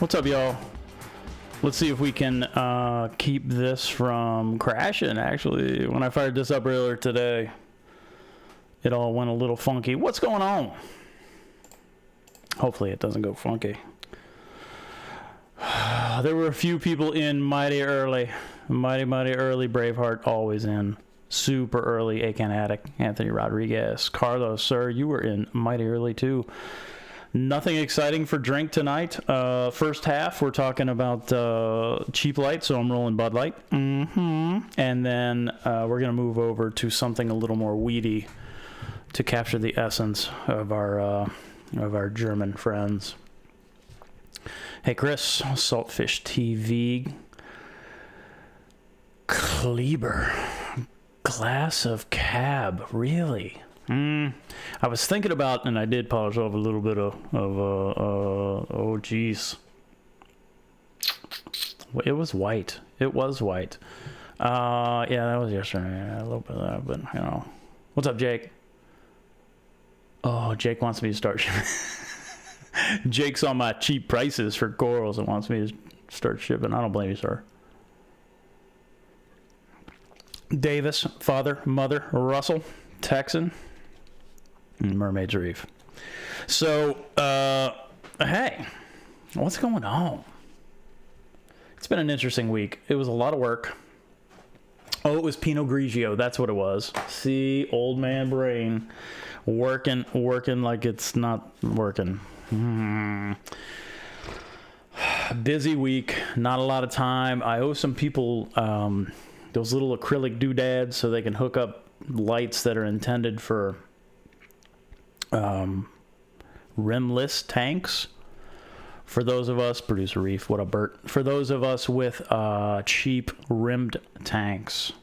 What's up, y'all? Let's see if we can keep this from crashing. Actually, when I fired this up earlier today, it all went a little funky. What's going on? Hopefully it doesn't go funky. There were a few people in mighty early. Mighty early. Braveheart always in. Super early. Acan Addict. Anthony Rodriguez. Carlos, sir, you were in mighty early too. Nothing exciting for drink tonight. First half, we're talking about cheap light, so I'm rolling Bud Light. And then we're going to move over to something a little more weedy to capture the essence of our German friends. Hey, Chris, Saltfish TV. Kleber. Glass of cab. Really? I was thinking about, and I did polish off a little bit of oh geez, it was white. It was white. Yeah, that was yesterday. Yeah, a little bit of that, but you know, what's up, Jake? Oh, Jake wants me to start. Jake's on my cheap prices for corals and wants me to start shipping. I don't blame you, sir. Davis, father, mother, Russell, Texan. Mermaid's Reef. So, hey, what's going on? It's been an interesting week. It was a lot of work. Oh, it was Pinot Grigio. That's what it was. See, old man brain working like it's not working. Busy week. Not a lot of time. I owe some people those little acrylic doodads so they can hook up lights that are intended for rimless tanks. For those of us, producer Reef, what a Bert. For those of us with cheap rimmed tanks,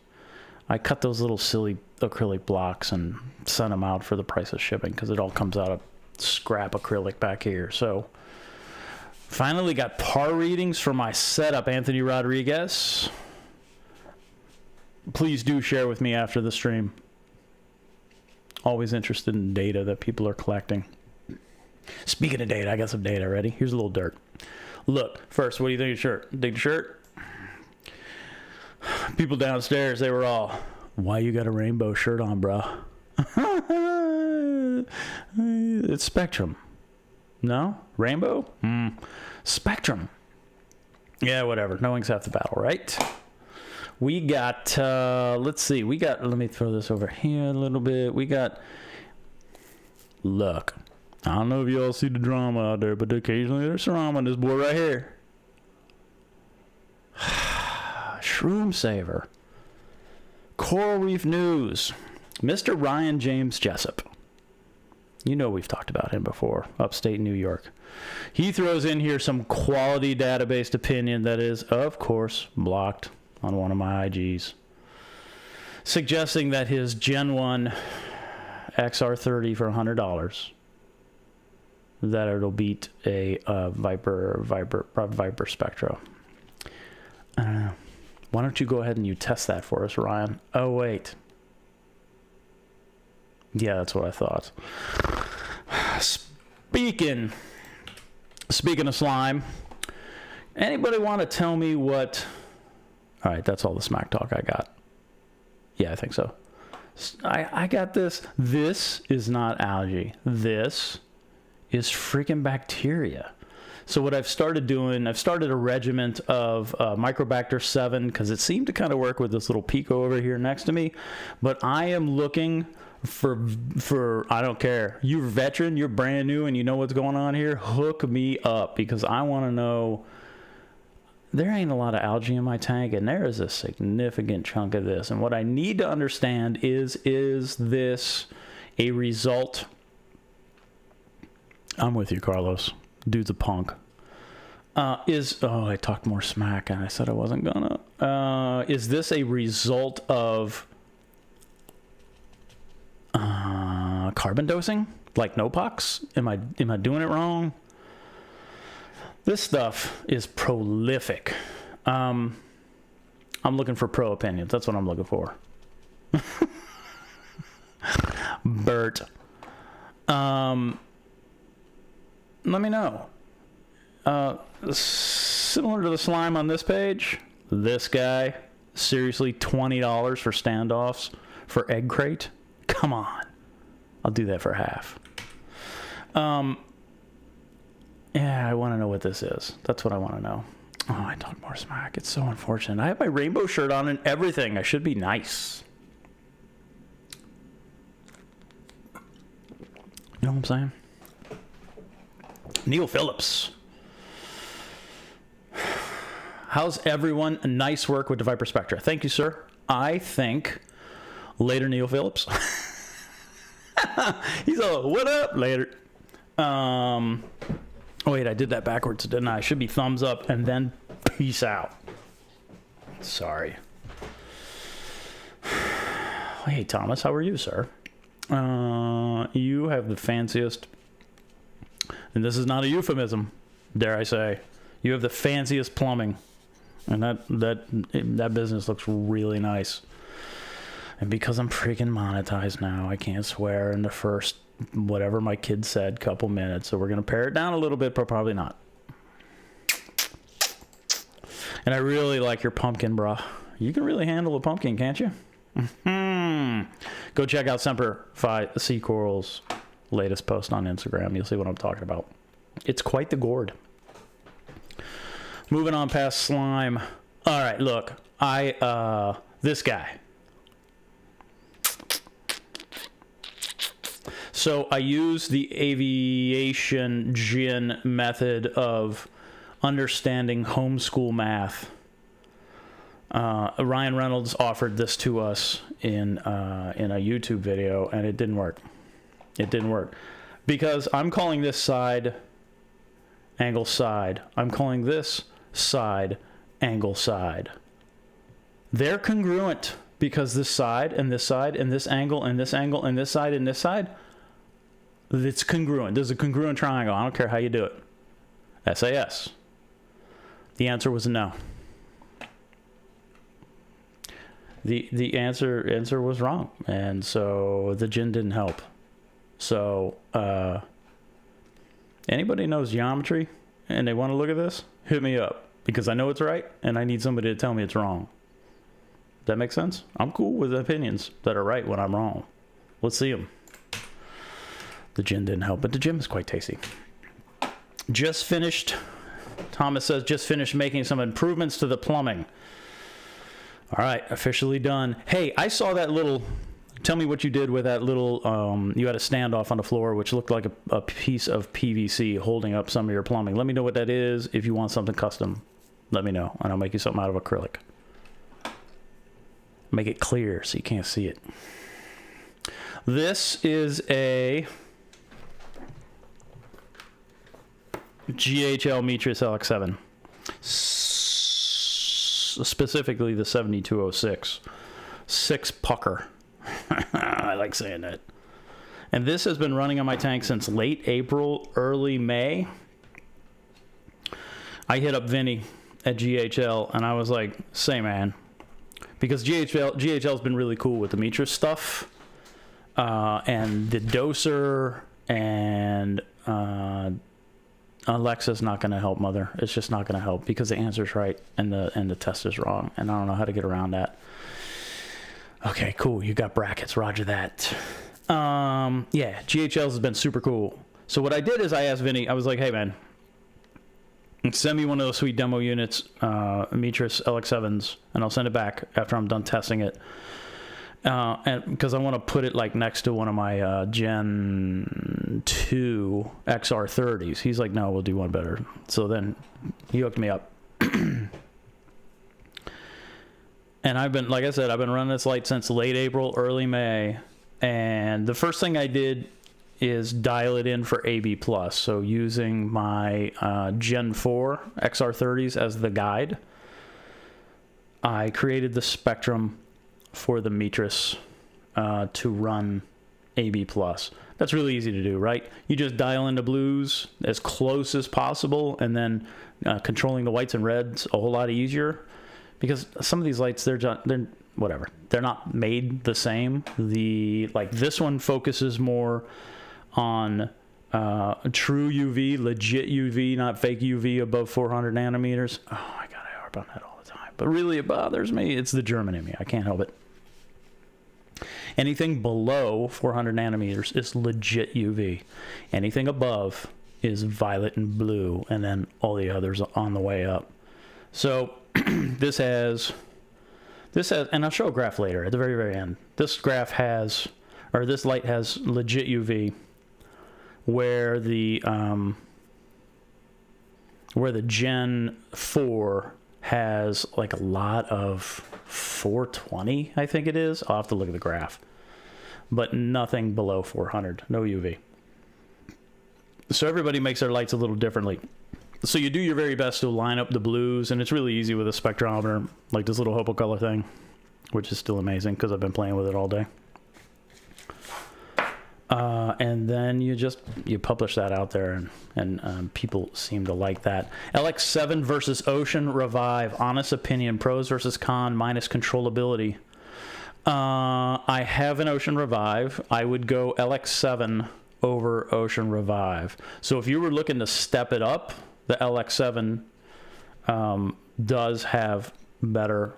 I cut those little silly acrylic blocks and sent them out for the price of shipping because it all comes out of scrap acrylic back here. So finally got par readings for my setup, Anthony Rodriguez. Please do share with me after the stream. Always interested in data that people are collecting. Speaking of data, I got some data ready. Here's a little dirt. Look, first, what do you think of the shirt? Dig the shirt? People downstairs, they were all, why you got a rainbow shirt on, bro? It's Spectrum. No? Rainbow? Spectrum. Yeah, whatever. Knowing's half the battle, right? We got, let's see, let me throw this over here a little bit. We got, look, I don't know if you all see the drama out there, but occasionally there's drama on this board right here. Shroom Saver. Coral Reef News. Mr. Ryan James Jessup. You know we've talked about him before, upstate New York. He throws in here some quality database opinion that is, of course, blocked on one of my IGs, suggesting that his Gen 1 XR30 for $100, that it'll beat a Viper Spectra. I don't know. Why don't you go ahead and you test that for us, Ryan? Oh, wait. Yeah, that's what I thought. Speaking of slime, anybody want to tell me what... All right, that's all the smack talk I got. Yeah, I think so. I got this. This is not algae. This is freaking bacteria. So what I've started doing, I've started a regiment of Microbacter 7 because it seemed to kind of work with this little pico over here next to me. But I am looking for I don't care. You're a veteran, you're brand new, and you know what's going on here. Hook me up because I want to know. There ain't a lot of algae in my tank, and there is a significant chunk of this. And what I need to understand is this a result? I'm with you, Carlos. Dude's a punk. I talked more smack, and I said I wasn't gonna. Is this a result of carbon dosing, like Nopox? Am I doing it wrong? This stuff is prolific. I'm looking for pro opinions. That's what I'm looking for. Bert. Let me know. Similar to the slime on this page, this guy, seriously, $20 for standoffs for egg crate? Come on. I'll do that for half. Yeah, I want to know what this is. That's what I want to know. Oh, I talk more smack. It's so unfortunate. I have my rainbow shirt on and everything. I should be nice. You know what I'm saying? Neil Phillips. How's everyone? Nice work with the Viper Spectra. Thank you, sir. I think later, Neil Phillips. He's all, what up? Later. Oh, wait, I did that backwards, didn't I? Should be thumbs up and then peace out. Sorry. Hey, Thomas, how are you, sir? You have the fanciest, and this is not a euphemism, dare I say, you have the fanciest plumbing, and that business looks really nice. And because I'm freaking monetized now, I can't swear in the first whatever my kid said couple minutes, so we're gonna pare it down a little bit, but probably not. And I really like your pumpkin, bruh. You can really handle a pumpkin, can't you? Go check out Semper Fi Sea Coral's latest post on Instagram. You'll see what I'm talking about. It's quite the gourd. Moving on past slime. All right, look, this guy. So I use the aviation gin method of understanding homeschool math. Ryan Reynolds offered this to us in a YouTube video, and it didn't work. It didn't work because I'm calling this side angle side. I'm calling this side angle side. They're congruent because this side and this side and this angle and this angle and this side and this side, it's congruent. There's a congruent triangle. I don't care how you do it. SAS. The answer was no. The answer was wrong, and so the gin didn't help. So anybody knows geometry and they want to look at this, hit me up, because I know it's right and I need somebody to tell me it's wrong. Does that make sense? I'm cool with opinions that are right when I'm wrong. Let's see them. The gin didn't help, but the gin is quite tasty. Just finished, Thomas says, just finished making some improvements to the plumbing. All right, officially done. Hey, I saw that little, tell me what you did with that little, you had a standoff on the floor which looked like a piece of PVC holding up some of your plumbing. Let me know what that is. If you want something custom, let me know, and I'll make you something out of acrylic. Make it clear so you can't see it. This is a GHL Mitras LX7. Specifically the 7206 6 pucker. I like saying that. And this has been running on my tank since late April, early May. I hit up Vinny at GHL and I was like, say man, because GHL's been really cool with the Mitras stuff, and the doser, and Alexa's not going to help, mother. It's just not going to help because the answer's right and the test is wrong, and I don't know how to get around that. Okay, cool. You got brackets. Roger that. Yeah, GHL's has been super cool. So what I did is I asked Vinny. I was like, hey man, send me one of those sweet demo units, Mitras LX7s, and I'll send it back after I'm done testing it. And because I want to put it like next to one of my Gen 2 XR30s. He's like, no, we'll do one better. So then he hooked me up. And I've been, like I said, I've been running this light since late April, early May. And the first thing I did is dial it in for AB+. So using my Gen 4 XR30s as the guide, I created the spectrum for the Mitras to run AB+. That's really easy to do, right? You just dial into blues as close as possible, and then controlling the whites and reds a whole lot easier, because some of these lights, they're whatever. They're not made the same. Like this one focuses more on True UV, legit UV, not fake UV above 400 nanometers. Oh, I gotta harp on that all the time. But really, it bothers me. It's the German in me. I can't help it. Anything below 400 nanometers is legit UV. Anything above is violet and blue, and then all the others on the way up. So this has, and I'll show a graph later at the very, very end. This graph has, or this light has legit UV, where the Gen 4 has like a lot of 420, I think it is. I'll have to look at the graph. But nothing below 400, no UV. So everybody makes their lights a little differently. So you do your very best to line up the blues, and it's really easy with a spectrometer, like this little Hopocolor thing, which is still amazing because I've been playing with it all day. And then you publish that out there, and people seem to like that. LX7 versus Ocean Revive. Honest opinion, pros versus con minus controllability. I have an Ocean Revive. I would go LX7 over Ocean Revive. So if you were looking to step it up, the LX7 does have better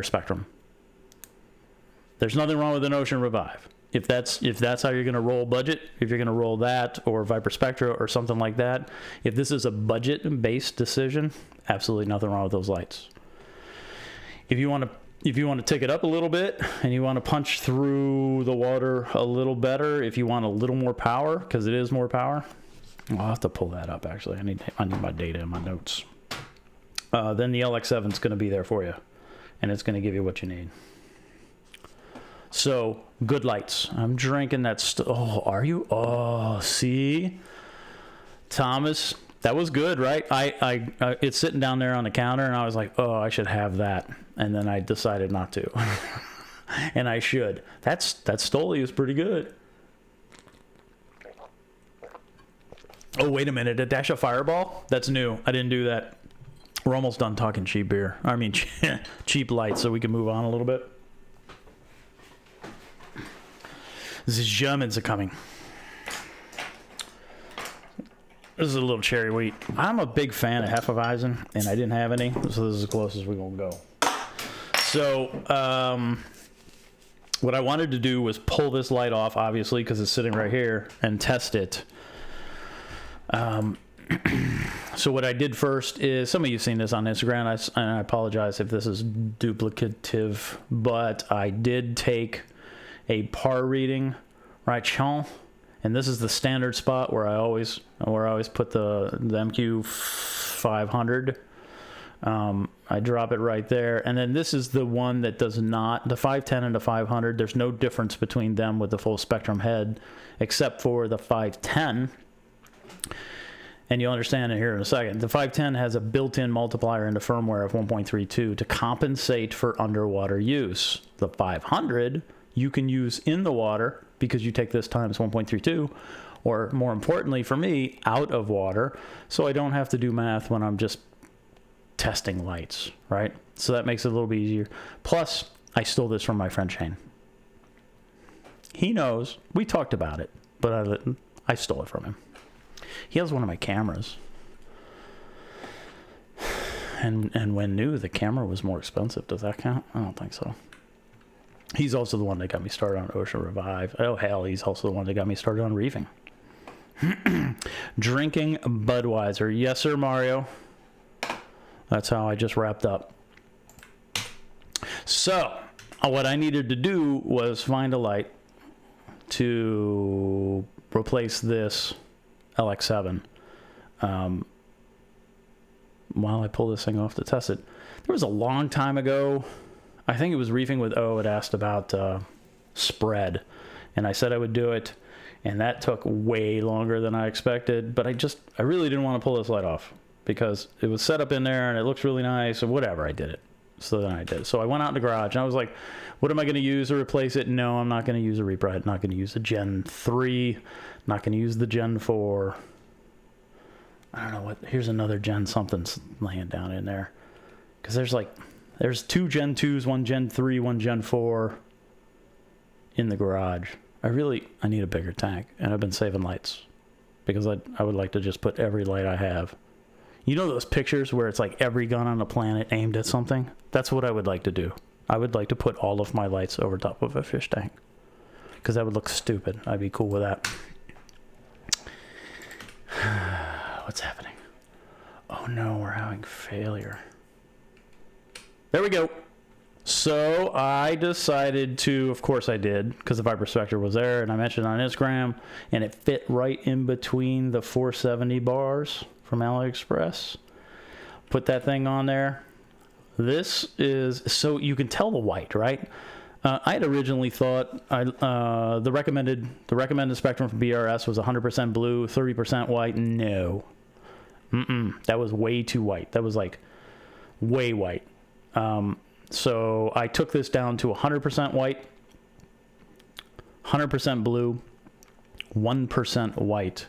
spectrum. There's nothing wrong with an Ocean Revive. If that's how you're going to roll budget, if you're going to roll that or Viper Spectra or something like that, if this is a budget-based decision, absolutely nothing wrong with those lights. If you want to take it up a little bit and you want to punch through the water a little better, if you want a little more power, because it is more power, I'll have to pull that up actually. I need my data in my notes. Then the LX7 is going to be there for you, and it's going to give you what you need. So, good lights. I'm drinking that. Oh, are you? Oh, see? Thomas, that was good, right? I it's sitting down there on the counter, and I was like, oh, I should have that. And then I decided not to. And I should. That Stoli is pretty good. Oh, wait a minute. A dash of Fireball? That's new. I didn't do that. We're almost done talking cheap beer. I mean, cheap lights, so we can move on a little bit. The Germans are coming. This is a little cherry wheat. I'm a big fan of Hefeweizen, and I didn't have any, so this is as close as we're going to go. So, what I wanted to do was pull this light off, obviously, because it's sitting right here, and test it. So what I did first is, some of you have seen this on Instagram, and I apologize if this is duplicative, but I did take a par reading right here, and this is the standard spot where I always put the MQ 500. I drop it right there, and then this is the one that does not, the 510 and the 500. There's no difference between them with the full spectrum head, except for the 510. And you'll understand it here in a second. The 510 has a built-in multiplier into firmware of 1.32 to compensate for underwater use. The 500 you can use in the water because you take this times 1.32, or more importantly for me, out of water, so I don't have to do math when I'm just testing lights, right? So that makes it a little bit easier. Plus, I stole this from my friend Shane. He knows. We talked about it, but I stole it from him. He has one of my cameras. And when new, the camera was more expensive. Does that count? I don't think so. He's also the one that got me started on Ocean Revive. Oh, hell, he's also the one that got me started on reefing. Drinking Budweiser. Yes, sir, Mario. That's how I just wrapped up. So, what I needed to do was find a light to replace this LX7 while I pull this thing off to test it. There was a long time ago, I think it was Reefing with O, it asked about spread, and I said I would do it, and that took way longer than I expected, but I really didn't want to pull this light off because it was set up in there and it looks really nice, or whatever. I did it. So then I did it. So I went out in the garage and I was like, what am I going to use to replace it? No, I'm not going to use a Reaper head. Not going to use a Gen 3. Not going to use the Gen 4. I don't know what. Here's another Gen something's laying down in there. Because there's two Gen 2s, one Gen 3, one Gen 4 in the garage. I need a bigger tank, and I've been saving lights because I would like to just put every light I have. You know those pictures where it's like every gun on the planet aimed at something? That's what I would like to do. I would like to put all of my lights over top of a fish tank because that would look stupid. I'd be cool with that. What's happening? Oh no, we're having failure. There we go. So I decided to, of course I did, because the Viper Spectre was there, and I mentioned it on Instagram, and it fit right in between the 470 bars from AliExpress. Put that thing on there. This is, so you can tell the white, right? I had originally thought the recommended spectrum from BRS was 100% blue, 30% white. No. That was way too white. That was like way white. So I took this down to 100% white, 100% blue, 1% white.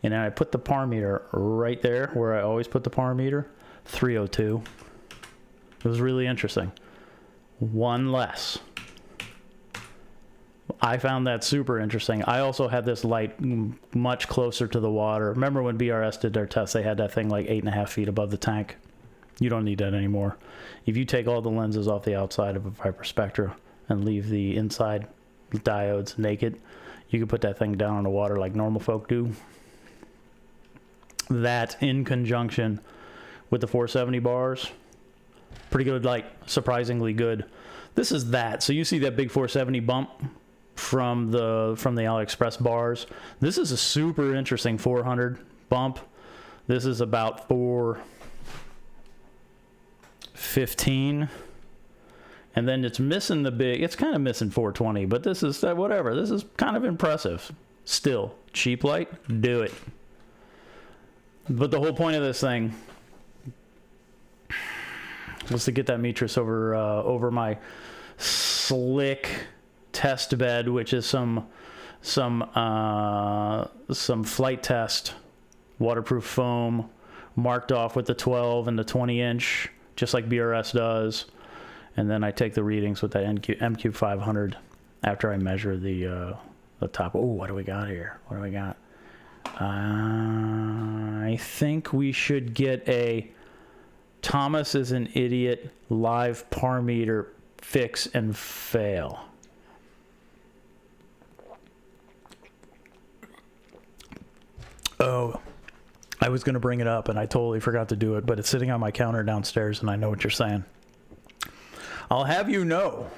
And then I put the par meter right there where I always put the par meter, 302. It was really interesting. One less. I found that super interesting. I also had this light much closer to the water. Remember when BRS did their test, they had that thing like 8.5 feet above the tank. You don't need that anymore. If you take all the lenses off the outside of a Viper Spectra and leave the inside diodes naked, you can put that thing down in the water like normal folk do. That in conjunction with the 470 bars, pretty good light, surprisingly good. This is that. So you see that big 470 bump from the AliExpress bars. This is a super interesting 400 bump. This is about 415, and then it's missing the big, it's kind of missing 420, but this is whatever. This is kind of impressive. Still, cheap light, do it. But the whole point of this thing was to get that Mitras over my slick test bed, which is some flight test waterproof foam marked off with the 12 and the 20 inch, just like BRS does. And then I take the readings with that MQ500 after I measure the top. Oh, what do we got here? What do we got? I think we should get a Thomas is an idiot live par meter fix and fail. Oh, I was going to bring it up and I totally forgot to do it, but it's sitting on my counter downstairs and I know what you're saying. I'll have you know,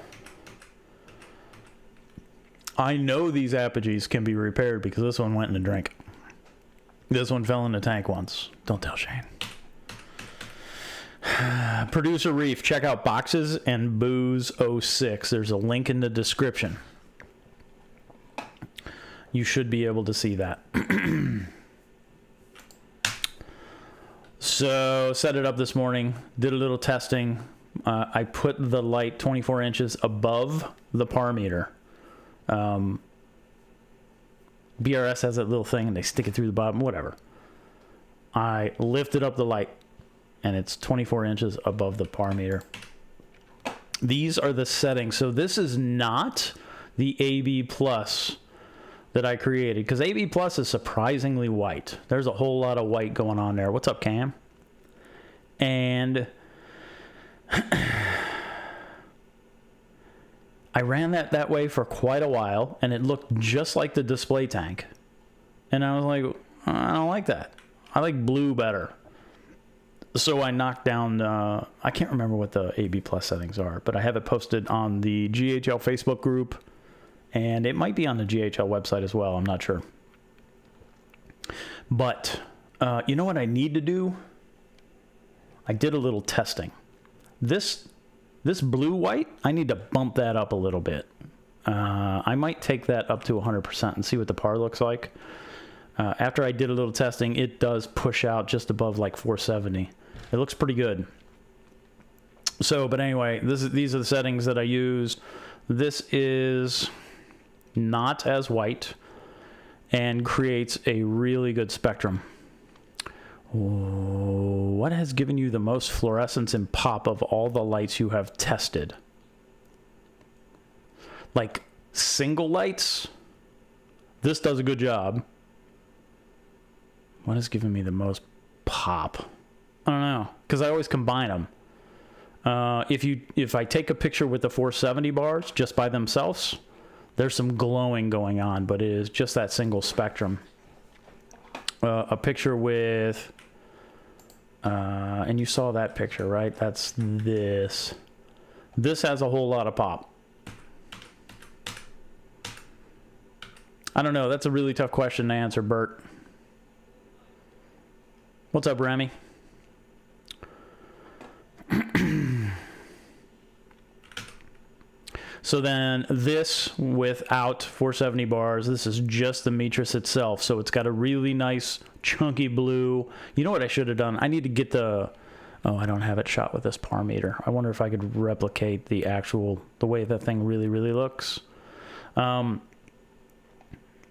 I know these apogees can be repaired because this one went in a drink. This one fell in the tank once. Don't tell Shane. Producer Reef, check out Boxes and Booze 06. There's a link in the description. You should be able to see that. So, set it up this morning, did a little testing. I put the light 24 inches above the par meter. BRS has that little thing and they stick it through the bottom, whatever. I lifted up the light and it's 24 inches above the par meter. These are the settings. So this is not the AB Plus that I created, because AB Plus is surprisingly white. There's a whole lot of white going on there. What's up, Cam? And I ran that way for quite a while, and it looked just like the display tank. And I was like, I don't like that. I like blue better. So I knocked down, I can't remember what the AB Plus settings are, but I have it posted on the GHL Facebook group, and it might be on the GHL website as well. I'm not sure. But you know what I need to do? I did a little testing. This blue-white, I need to bump that up a little bit. I might take that up to 100% and see what the par looks like. After I did a little testing, it does push out just above like 470. It looks pretty good. So, but anyway, these are the settings that I use. This is not as white and creates a really good spectrum. What has given you the most fluorescence and pop of all the lights you have tested? Like single lights This does a good job. What is giving me the most pop? I don't know, because I always combine them. If I take a picture with the 470 bars just by themselves, there's some glowing going on, but it is just that single spectrum. A picture with, and you saw that picture, right? That's this. This has a whole lot of pop. I don't know. That's a really tough question to answer, Bert. What's up, Remy? So then this without 470 bars, this is just the Mitras itself. So it's got a really nice chunky blue. You know what I should have done? I need to get the, oh, I don't have it shot with this par meter. I wonder if I could replicate the way that thing really, really looks.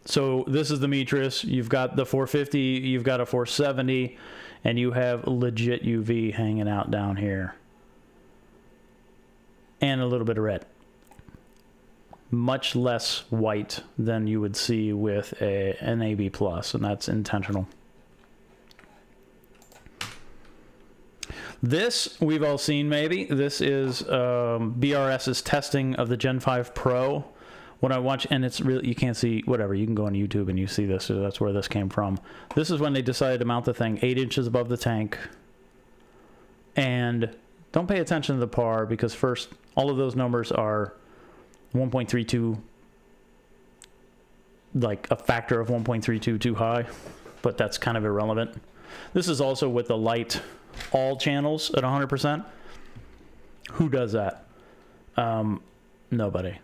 So this is the Mitras. You've got the 450, you've got a 470, and you have legit UV hanging out down here. And a little bit of red. Much less white than you would see with an AB+, and that's intentional. This, we've all seen maybe. This is BRS's testing of the Gen 5 Pro. When I watch, and it's really, you can't see, whatever, you can go on YouTube and you see this, so that's where this came from. This is when they decided to mount the thing 8 inches above the tank. And don't pay attention to the par, because first, all of those numbers are 1.32, like a factor of 1.32 too high, but that's kind of irrelevant. This is also with the light all channels at 100%. Who does that? Nobody.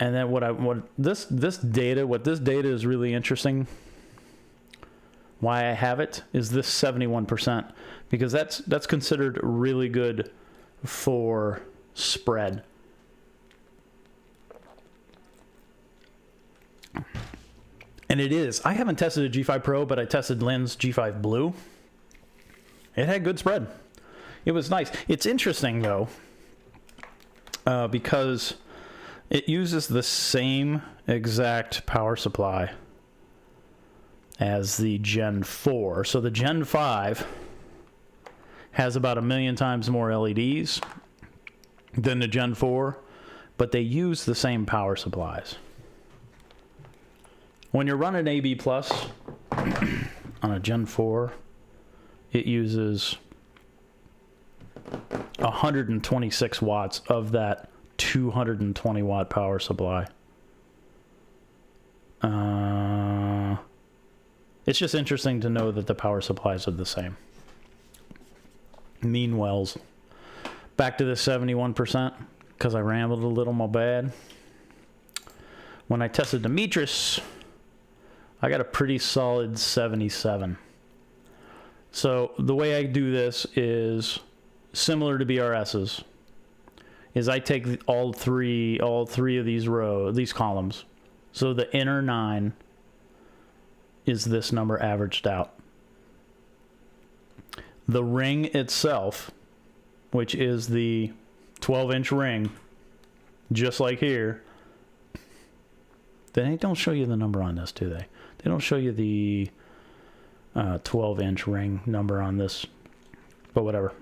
And then what this data is really interesting. Why I have it is this 71%, because that's considered really good for spread. And it is. I haven't tested a G5 Pro, but I tested Lynn's G5 Blue. It had good spread. It was nice. It's interesting, though, because it uses the same exact power supply as the Gen 4. So the Gen 5 has about 1 million times more LEDs than the Gen 4, but they use the same power supplies. When you're running AB Plus on a Gen 4, it uses 126 watts of that 220 watt power supply. It's just interesting to know that the power supplies are the same. Mean wells. Back to the 71%, because I rambled a little, my bad. When I tested the Mitras, I got a pretty solid 77. So the way I do this is similar to BRS's. Is I take all three of these columns. So the inner 9 is this number averaged out. The ring itself, which is the 12-inch ring, just like here. They don't show you the number on this, do they? They don't show you the 12-inch ring number on this, but whatever.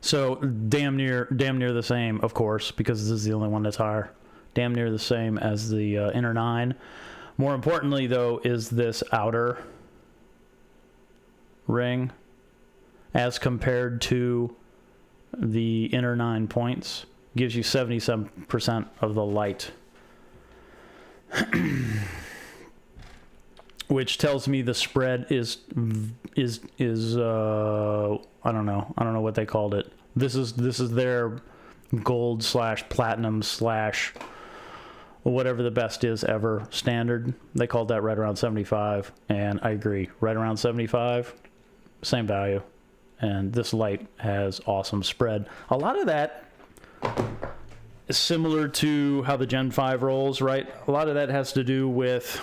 So damn near the same, of course, because this is the only one that's higher. Damn near the same as the inner 9. More importantly, though, is this outer ring as compared to the inner 9 points. Gives you 77% of the light. Which tells me the spread is I don't know what they called it. This is their gold / platinum / whatever the best is ever standard. They called that right around 75, and I agree. Right around 75, same value. And this light has awesome spread. A lot of that is similar to how the Gen 5 rolls, right? A lot of that has to do with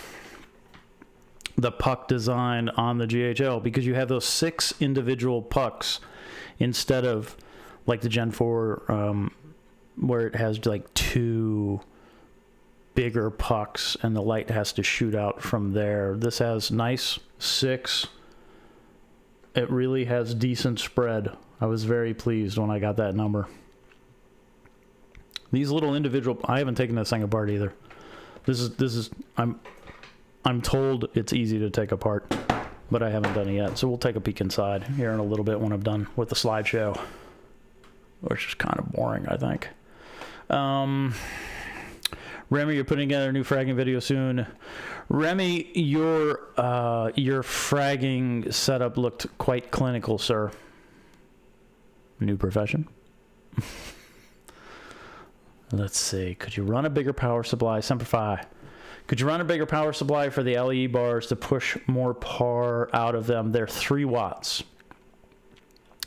the puck design on the GHL, because you have those 6 individual pucks instead of like the Gen 4 where it has like 2 bigger pucks, and the light has to shoot out from there. This has nice 6. It really has decent spread. I was very pleased when I got that number. These little individual, I haven't taken this thing apart either. This is I'm told it's easy to take apart, but I haven't done it yet. So we'll take a peek inside here in a little bit when I'm done with the slideshow, which is kind of boring, I think. Remy, you're putting together a new fragging video soon. Remy, your fragging setup looked quite clinical, sir. New profession. Let's see. Could you run a bigger power supply? Simplify. Could you run a bigger power supply for the LED bars to push more par out of them? They're 3 watts.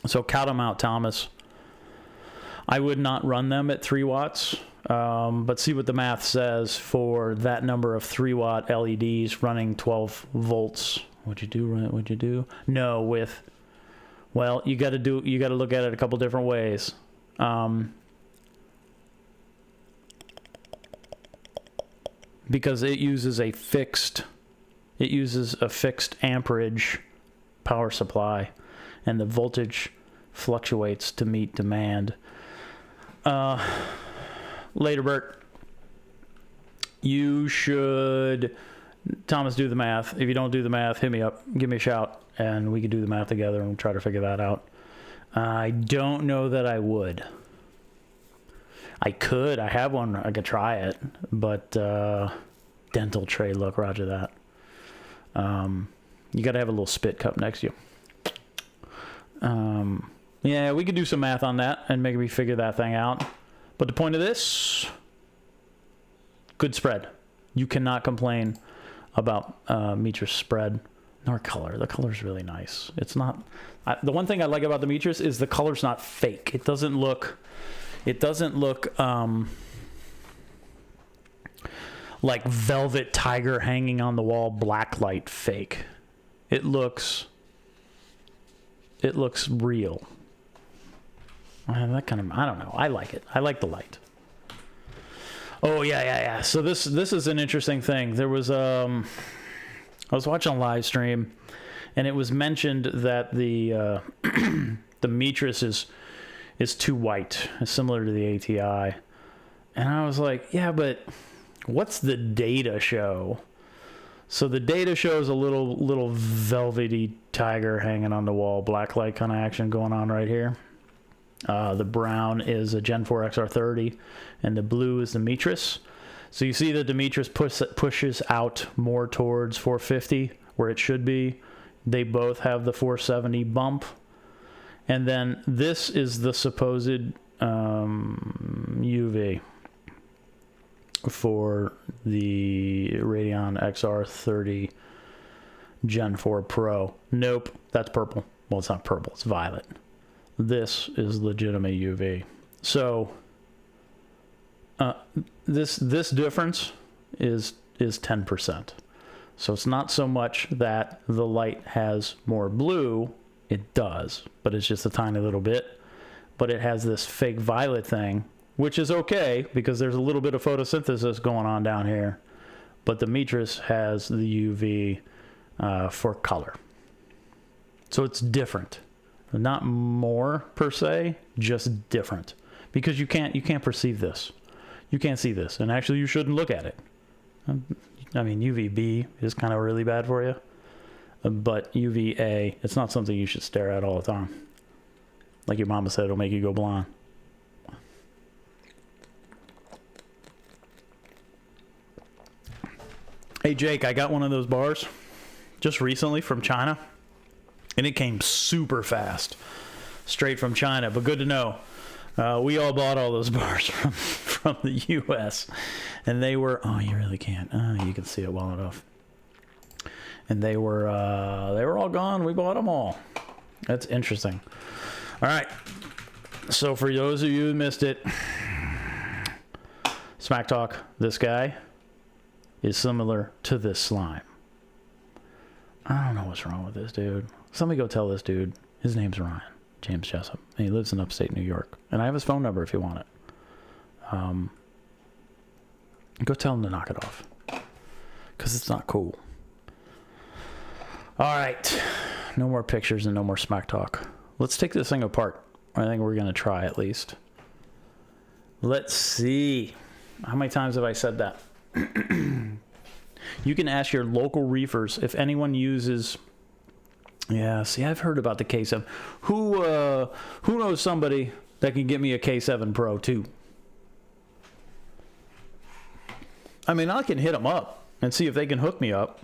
So count them out, Thomas. I would not run them at 3 watts. But see what the math says for that number of 3-watt LEDs running 12 volts. What'd you do? No, with, well, you got to look at it a couple different ways. Because it uses a fixed amperage power supply, and the voltage fluctuates to meet demand. Later, Bert. You should, Thomas, do the math. If you don't do the math, hit me up. Give me a shout, and we can do the math together and try to figure that out. I don't know that I would. I could. I have one. I could try it. But dental tray look, roger that. You got to have a little spit cup next to you. Yeah, we could do some math on that and maybe figure that thing out. But the point of this, good spread. You cannot complain about Mitras spread nor color. The color's really nice. It's not. The one thing I like about the Mitras is the color's not fake. It doesn't look. Like velvet tiger hanging on the wall, blacklight fake. It looks real. That kind of, I don't know. I like it. I like the light. Oh yeah. So this is an interesting thing. There was I was watching a live stream, and it was mentioned that the the Mitras is too white, similar to the ATI, and I was like, yeah, but what's the data show? So the data shows a little velvety tiger hanging on the wall, blacklight kind of action going on right here. The brown is a Gen 4 XR30, and the blue is the Mitras. So you see that the Mitras pushes out more towards 450, where it should be. They both have the 470 bump. And then this is the supposed UV for the Radeon XR30 Gen 4 Pro. Nope, that's purple. Well, it's not purple, it's violet. This is legitimate UV. So this difference is 10%. So it's not so much that the light has more blue. It does, but it's just a tiny little bit. But it has this fake violet thing, which is okay because there's a little bit of photosynthesis going on down here. But the Mitras has the UV for color. So it's different. Not more per se, just different. Because you can't perceive this. You can't see this. And actually you shouldn't look at it. I mean, UVB is kind of really bad for you. But UVA, it's not something you should stare at all the time. Like your mama said, it'll make you go blind. Hey Jake, I got one of those bars just recently from China. And it came super fast, straight from China. But good to know. We all bought all those bars from the U.S. And they were, oh, you really can't. Oh, you can see it well enough. And they were all gone. We bought them all. That's interesting. All right. So for those of you who missed it, Smack Talk, this guy is similar to this slime. I don't know what's wrong with this dude. Somebody go tell this dude. His name's Ryan. James Jessup. And he lives in upstate New York. And I have his phone number if you want it. Go tell them to knock it off. Because it's not cool. All right. No more pictures and no more smack talk. Let's take this thing apart. I think we're going to try at least. Let's see. How many times have I said that? You can ask your local reefers if anyone uses... Yeah, see, I've heard about the K7. Who knows somebody that can get me a K7 Pro too? I mean, I can hit them up and see if they can hook me up.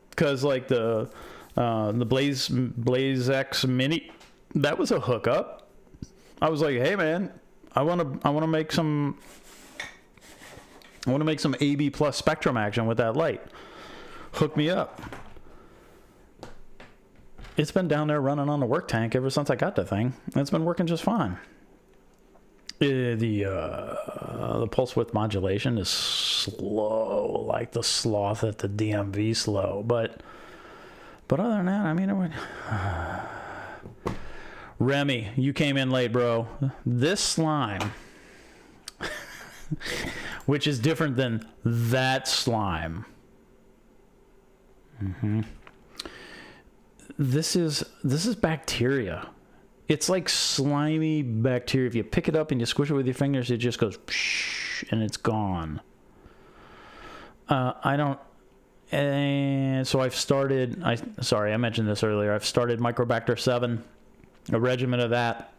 Because like the Blaze X Mini, that was a hookup. I was like, hey man, I want to make some AB plus spectrum action with that light. Hook me up. It's been down there running on the work tank ever since I got the thing. It's been working just fine. The pulse width modulation is slow, like the sloth at the DMV slow. But other than that, I mean, Remy, you came in late, bro. This slime, which is different than that slime. This is bacteria. It's like slimy bacteria. If you pick it up and you squish it with your fingers, it just goes psh, and it's gone. So I've started, sorry, I mentioned this earlier. I've started Microbacter 7, a regimen of that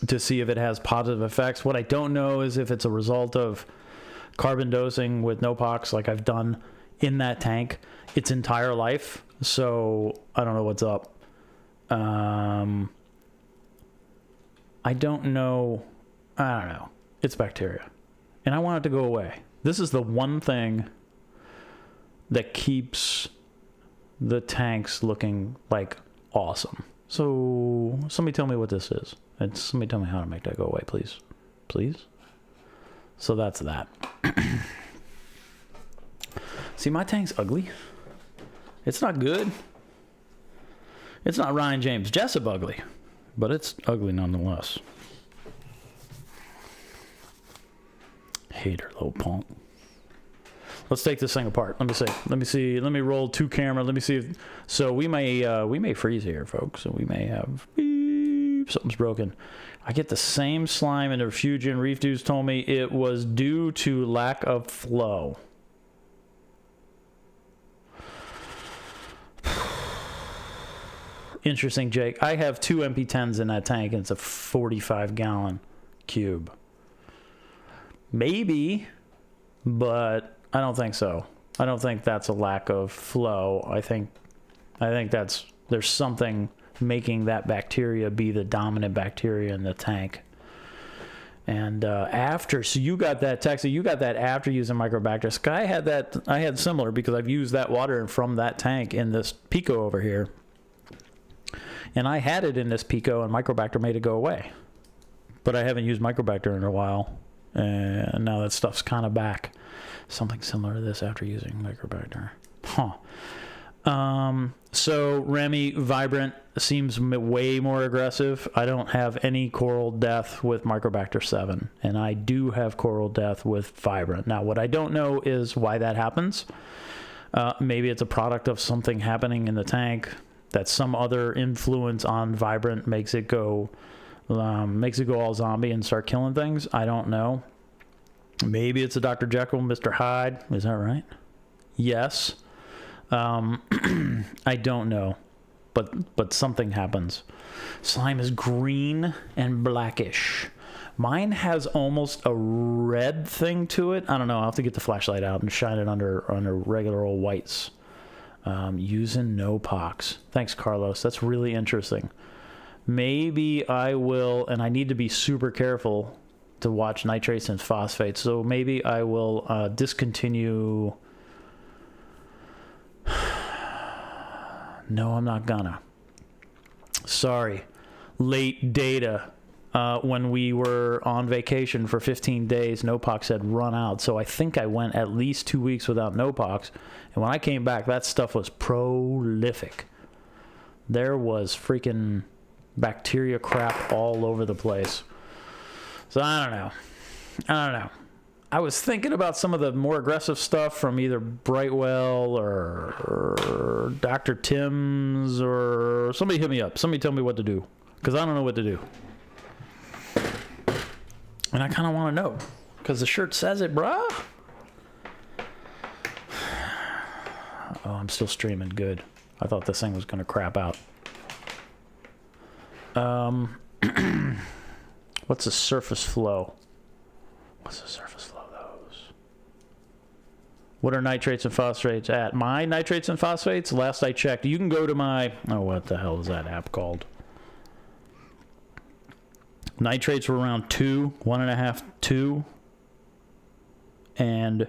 to see if it has positive effects. What I don't know is if it's a result of carbon dosing with no-pox like I've done in that tank its entire life. So I don't know what's up. I don't know. It's bacteria. And I want it to go away. This is the one thing that keeps the tanks looking like awesome. So somebody tell me what this is. And somebody tell me how to make that go away, please. Please? So that's that. See, my tank's ugly. It's not good. It's not Ryan James Jessup ugly, but it's ugly nonetheless. Hater, little punk. Let's take this thing apart. Let me see. Let me roll two camera. Let me see if, so we may freeze here, folks. So we may have, beep, something's broken. I get the same slime, and the Refugian Reef dudes told me it was due to lack of flow. Interesting, Jake. I have two MP10s in that tank, and it's a 45-gallon cube. Maybe, but I don't think so. I don't think that's a lack of flow. I think there's something making that bacteria be the dominant bacteria in the tank. And so you got that, Texas, you got that after using Microbacter. Sky had that, I had similar because I've used that water from that tank in this Pico over here. And I had it in this Pico, and Microbacter made it go away. But I haven't used Microbacter in a while. And now that stuff's kind of back. Something similar to this after using Microbacter. So Remy Vibrant seems way more aggressive. I don't have any coral death with Microbacter 7. And I do have coral death with Vibrant. Now, what I don't know is why that happens. Maybe it's a product of something happening in the tank. That some other influence on Vibrant makes it go all zombie and start killing things. I don't know. Maybe it's a Dr. Jekyll, Mr. Hyde. Is that right? Yes. I don't know. But something happens. Slime is green and blackish. Mine has almost a red thing to it. I don't know. I'll have to get the flashlight out and shine it under regular old whites. Using no pox. Thanks, Carlos. That's really interesting. Maybe I will, and I need to be super careful to watch nitrates and phosphates, so maybe I will discontinue. No, I'm not gonna. Sorry. Late data. When we were on vacation for 15 days, no-pox had run out. So I think I went at least 2 weeks without no-pox. And when I came back, that stuff was prolific. There was freaking bacteria crap all over the place. So I don't know. I was thinking about some of the more aggressive stuff from either Brightwell or Dr. Tim's, or somebody hit me up. Somebody tell me what to do, because I don't know what to do. And I kind of want to know, because the shirt says it, bruh. Oh, I'm still streaming. Good. I thought this thing was going to crap out. What's the surface flow? What's the surface flow of those? What are nitrates and phosphates at? My nitrates and phosphates, last I checked, you can go to my, oh, what the hell is that app called? Nitrates were around 2, 1.5, 2. And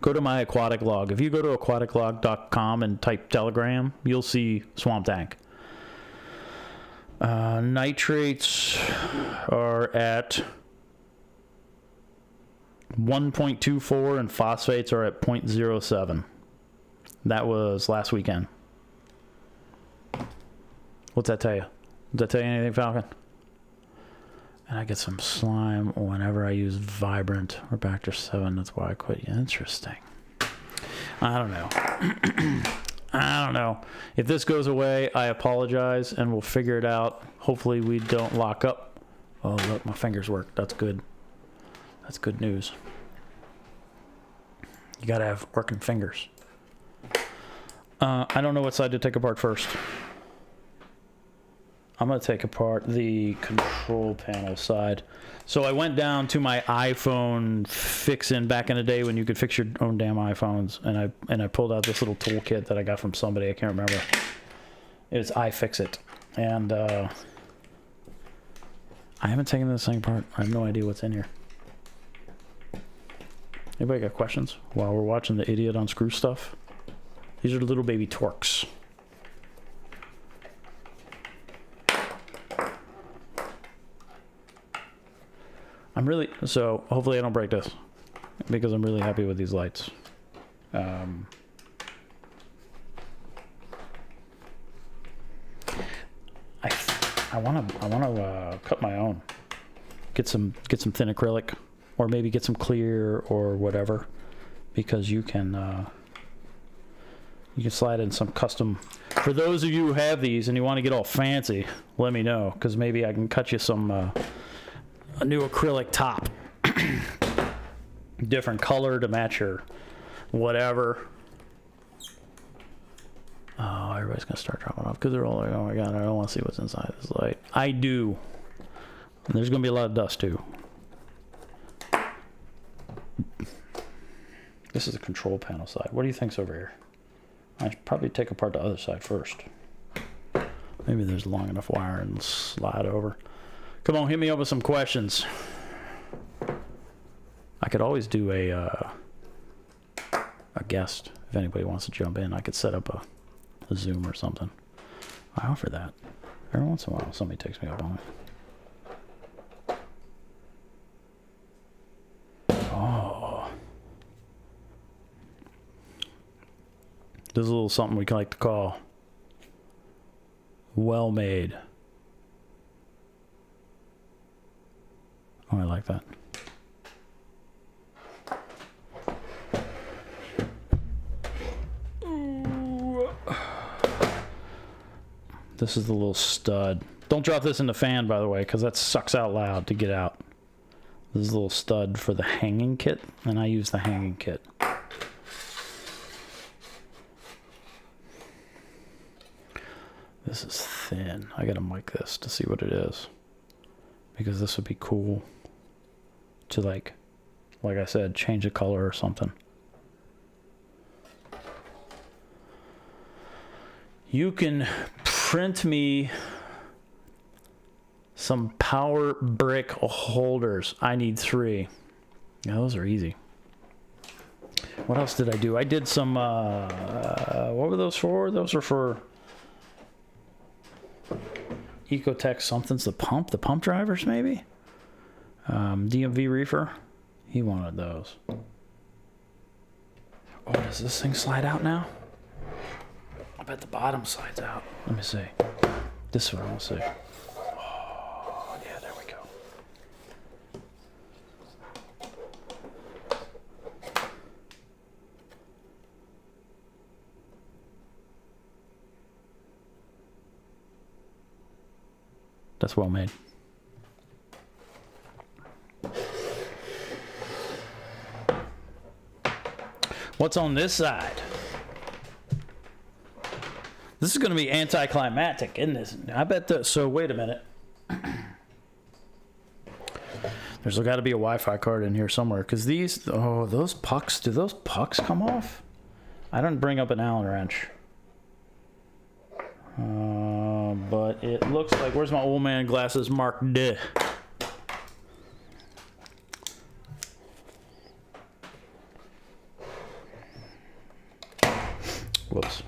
go to my aquatic log. If you go to aquaticlog.com and type Telegram, you'll see Swamp Tank. Nitrates are at 1.24 and phosphates are at 0.07. That was last weekend. What's that tell you? Does that tell you anything, Falcon? And I get some slime whenever I use Vibrant or Bacter 7. That's why I quit. Interesting. I don't know. I don't know. If this goes away, I apologize, and we'll figure it out. Hopefully we don't lock up. Oh, look, my fingers work. That's good. That's good news. You gotta have working fingers. I don't know what side to take apart first. I'm gonna take apart the control panel side. So I went down to my iPhone fixin' back in the day when you could fix your own damn iPhones, and I pulled out this little toolkit that I got from somebody, I can't remember. It's iFixit, and I haven't taken this thing apart. I have no idea what's in here. Anybody got questions while we're watching the idiot unscrew stuff? These are the little baby Torx. I'm really, so hopefully I don't break this, because I'm really happy with these lights. I want to cut my own. Get some thin acrylic, or maybe get some clear or whatever, because you can slide in some custom. For those of you who have these and you want to get all fancy, let me know, because maybe I can cut you some a new acrylic top, different color to match your whatever. Oh, everybody's gonna start dropping off because they're all like, oh my god, I don't want to see what's inside this light. I do. And there's gonna be a lot of dust too. This is the control panel side. What do you think's over here? I should probably take apart the other side first. Maybe there's long enough wire and slide over. Come on, hit me up with some questions. I could always do a guest if anybody wants to jump in. I could set up a Zoom or something. I offer that. Every once in a while, somebody takes me up on it. Oh. There's a little something we like to call well made. Oh, I like that. Ooh. This is the little stud. Don't drop this in the fan, by the way, because that sucks out loud to get out. This is a little stud for the hanging kit, and I use the hanging kit. This is thin. I gotta mic this to see what it is, because this would be cool to, like I said, change the color or something. You can print me some power brick holders. I need 3. Yeah, those are easy. What else did I do? I did some, what were those for? Those were for Ecotech something's the pump drivers maybe? DMV reefer. He wanted those. Oh, does this thing slide out now? I bet the bottom slides out. Let me see. This is what I want to see. Oh, yeah, there we go. That's well made. What's on this side? This is going to be anticlimactic, isn't this? I bet that. So wait a minute. There's got to be a Wi-Fi card in here somewhere, because these, oh, those pucks, do those pucks come off? I don't bring up an Allen wrench. But it looks like, where's my old man glasses marked? Duh. Whoops.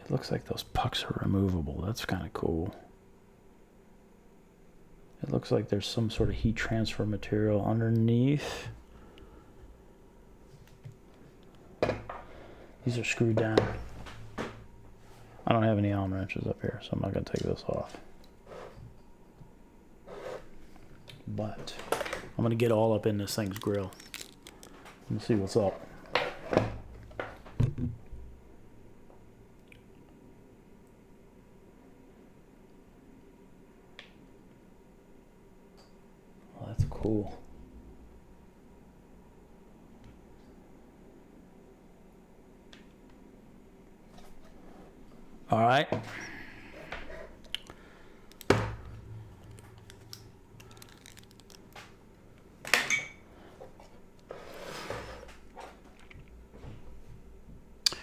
It looks like those pucks are removable. That's kind of cool. It looks like there's some sort of heat transfer material underneath. These are screwed down. I don't have any Allen wrenches up here, so I'm not going to take this off. But I'm going to get all up in this thing's grill and see what's up. Well, that's cool. All right.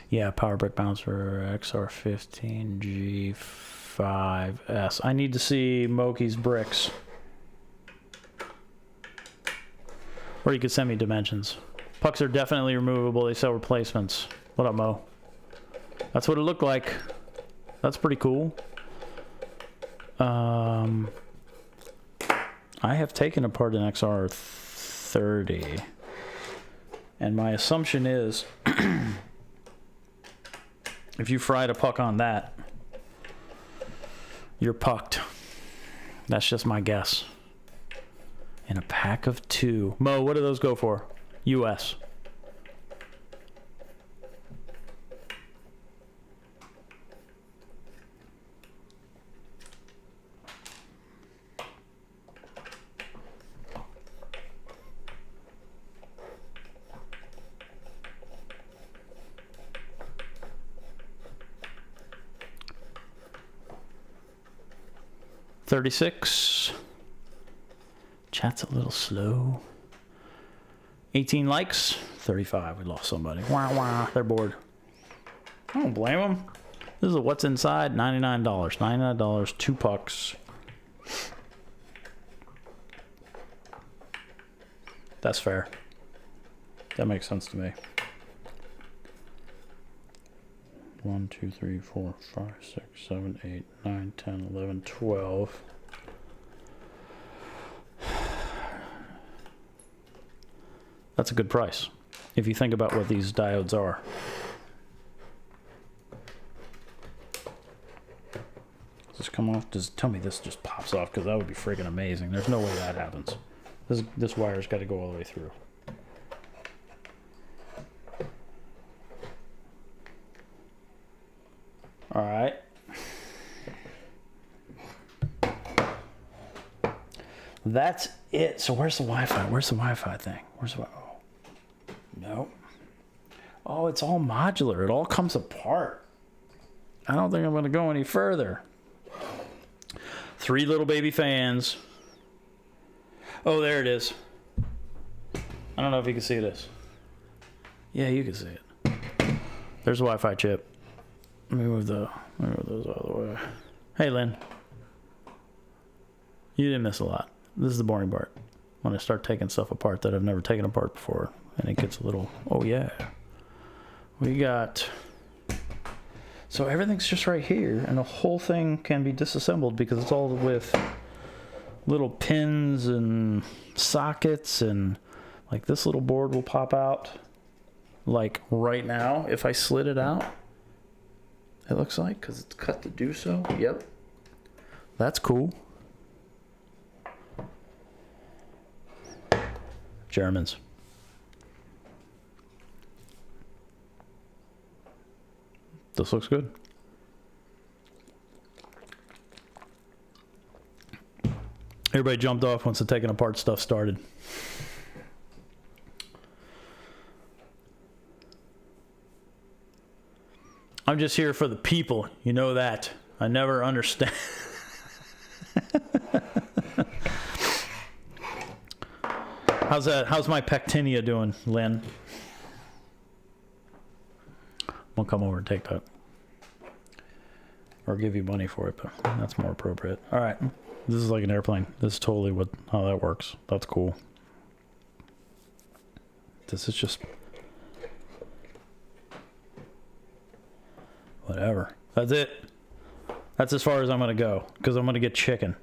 Yeah, power brick bouncer XR15G5S. I need to see Moki's bricks. Or you could send me dimensions. Pucks are definitely removable. They sell replacements. What up, Mo? That's what it looked like. That's pretty cool. I have taken apart an XR30. And my assumption is if you fried a puck on that, you're pucked. That's just my guess. In a pack of 2. Mo, what do those go for? US. $36. Chat's a little slow. 18 likes. 35. We lost somebody. Wah, wah. They're bored. I don't blame them. This is a what's inside. $99. $99. 2 pucks. That's fair. That makes sense to me. 1, 2, 3, 4, 5, 6, 7, 8, 9, 10, 11, 12. That's a good price if you think about what these diodes are. Does this come off? Just tell me this just pops off, because that would be freaking amazing. There's no way that happens. This wire's got to go all the way through. All right. That's it. So where's the Wi-Fi? Where's the Wi-Fi thing? Where's the Wi-Fi? Oh. No. Oh, it's all modular. It all comes apart. I don't think I'm going to go any further. 3 little baby fans. Oh, there it is. I don't know if you can see this. Yeah, you can see it. There's a Wi-Fi chip. Let me move those out of the way. Hey, Lynn. You didn't miss a lot. This is the boring part. When I start taking stuff apart that I've never taken apart before, and it gets a little, oh yeah. We got, so everything's just right here, and the whole thing can be disassembled because it's all with little pins and sockets, and like this little board will pop out like right now if I slid it out. It looks like, because it's cut to do so. Yep. That's cool. Germans. This looks good. Everybody jumped off once the taking apart stuff started. I'm just here for the people. You know that. I never understand. How's that? How's my pectinia doing, Lynn? I'll come over and take that. Or give you money for it, but that's more appropriate. All right. This is like an airplane. This is totally how that works. That's cool. This is just... whatever. That's it. That's as far as I'm going to go, because I'm going to get chicken.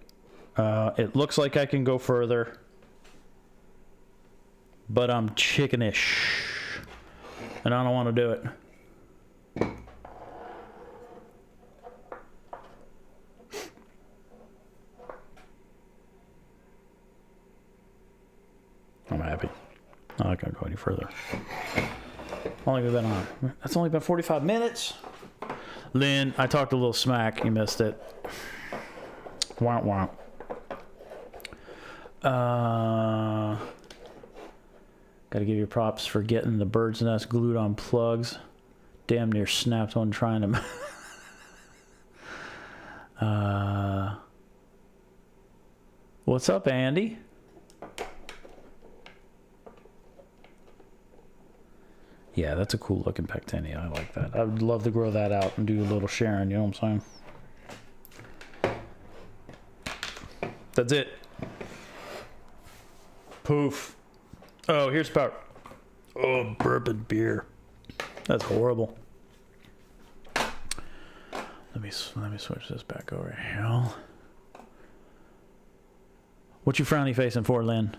It looks like I can go further, but I'm chickenish, and I don't want to do it. I'm happy. I'm not going to go any further. How long have we been on? That's only been 45 minutes. Lynn, I talked a little smack. You missed it. Womp womp. Gotta give you props for getting the bird's nest glued on plugs. Damn near snapped one trying to... What's up, Andy? Yeah, that's a cool looking pectinia. I like that. I would love to grow that out and do a little sharing, you know what I'm saying? That's it. Poof. Oh, here's power. Oh, bourbon beer. That's horrible. Let me switch this back over here. What you frowny facing for, Lynn?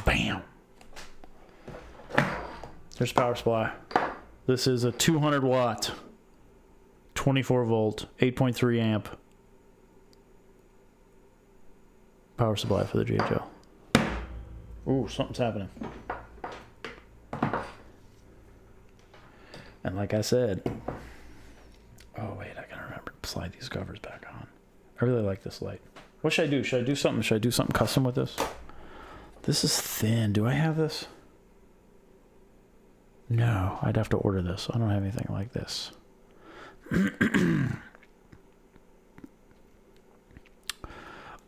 Bam. There's power supply. This is a 200 watt, 24 volt, 8.3 amp power supply for the GHL. Ooh, something's happening. And like I said, oh wait, I gotta remember to slide these covers back on. I really like this light. What should I do? Should I do something? Should I do something custom with this? This is thin. Do I have this? No, I'd have to order this. I don't have anything like this.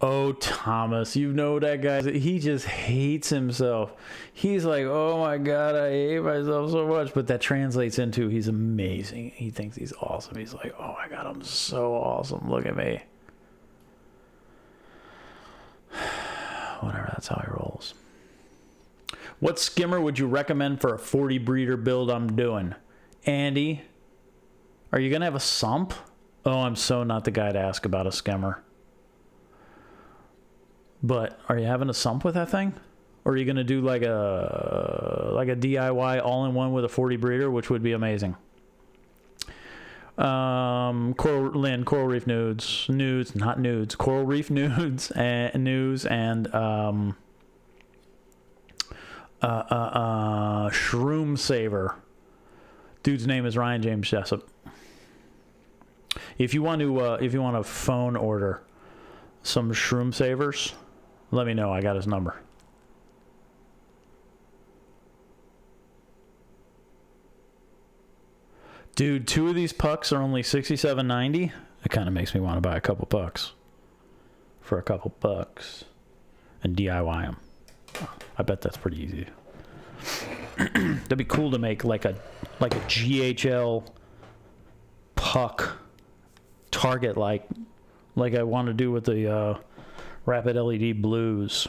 Oh, Thomas, you know that guy. He just hates himself. He's like, oh my God, I hate myself so much. But that translates into he's amazing. He thinks he's awesome. He's like, oh my God, I'm so awesome. Look at me. Whatever, that's how he rolls. What skimmer would you recommend for a 40 breeder build I'm doing? Andy, are you going to have a sump? Oh, I'm so not the guy to ask about a skimmer. But are you having a sump with that thing? Or are you going to do like a DIY all-in-one with a 40 breeder, which would be amazing? Coral Reef nudes, not nudes, Coral Reef nudes and news and Shroom Saver. Dude's name is Ryan James Jessup. If you want to phone order some Shroom Savers, let me know. I got his number. Dude, 2 of these pucks are only $67.90. It kind of makes me want to buy a couple pucks for a couple bucks and DIY them. I bet that's pretty easy. That'd be cool to make like a GHL puck target like I want to do with the Rapid LED blues.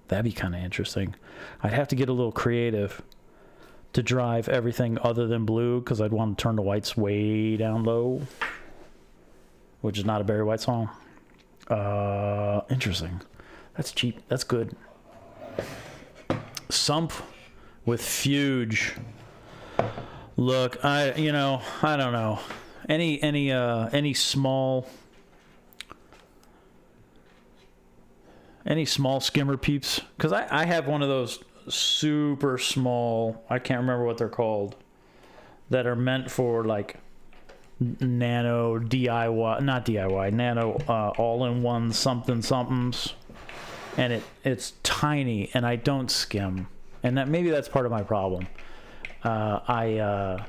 That'd be kind of interesting. I'd have to get a little creative to drive everything other than blue, because I'd want to turn the whites way down low, which is not a Barry White song. Interesting. That's cheap. That's good. Sump with Fuge. Look, I don't know. Any small skimmer peeps, because I have one of those super small, I can't remember what they're called, that are meant for like nano DIY, not DIY, nano all-in-one somethings, and it's tiny, and I don't skim, and maybe that's part of my problem. I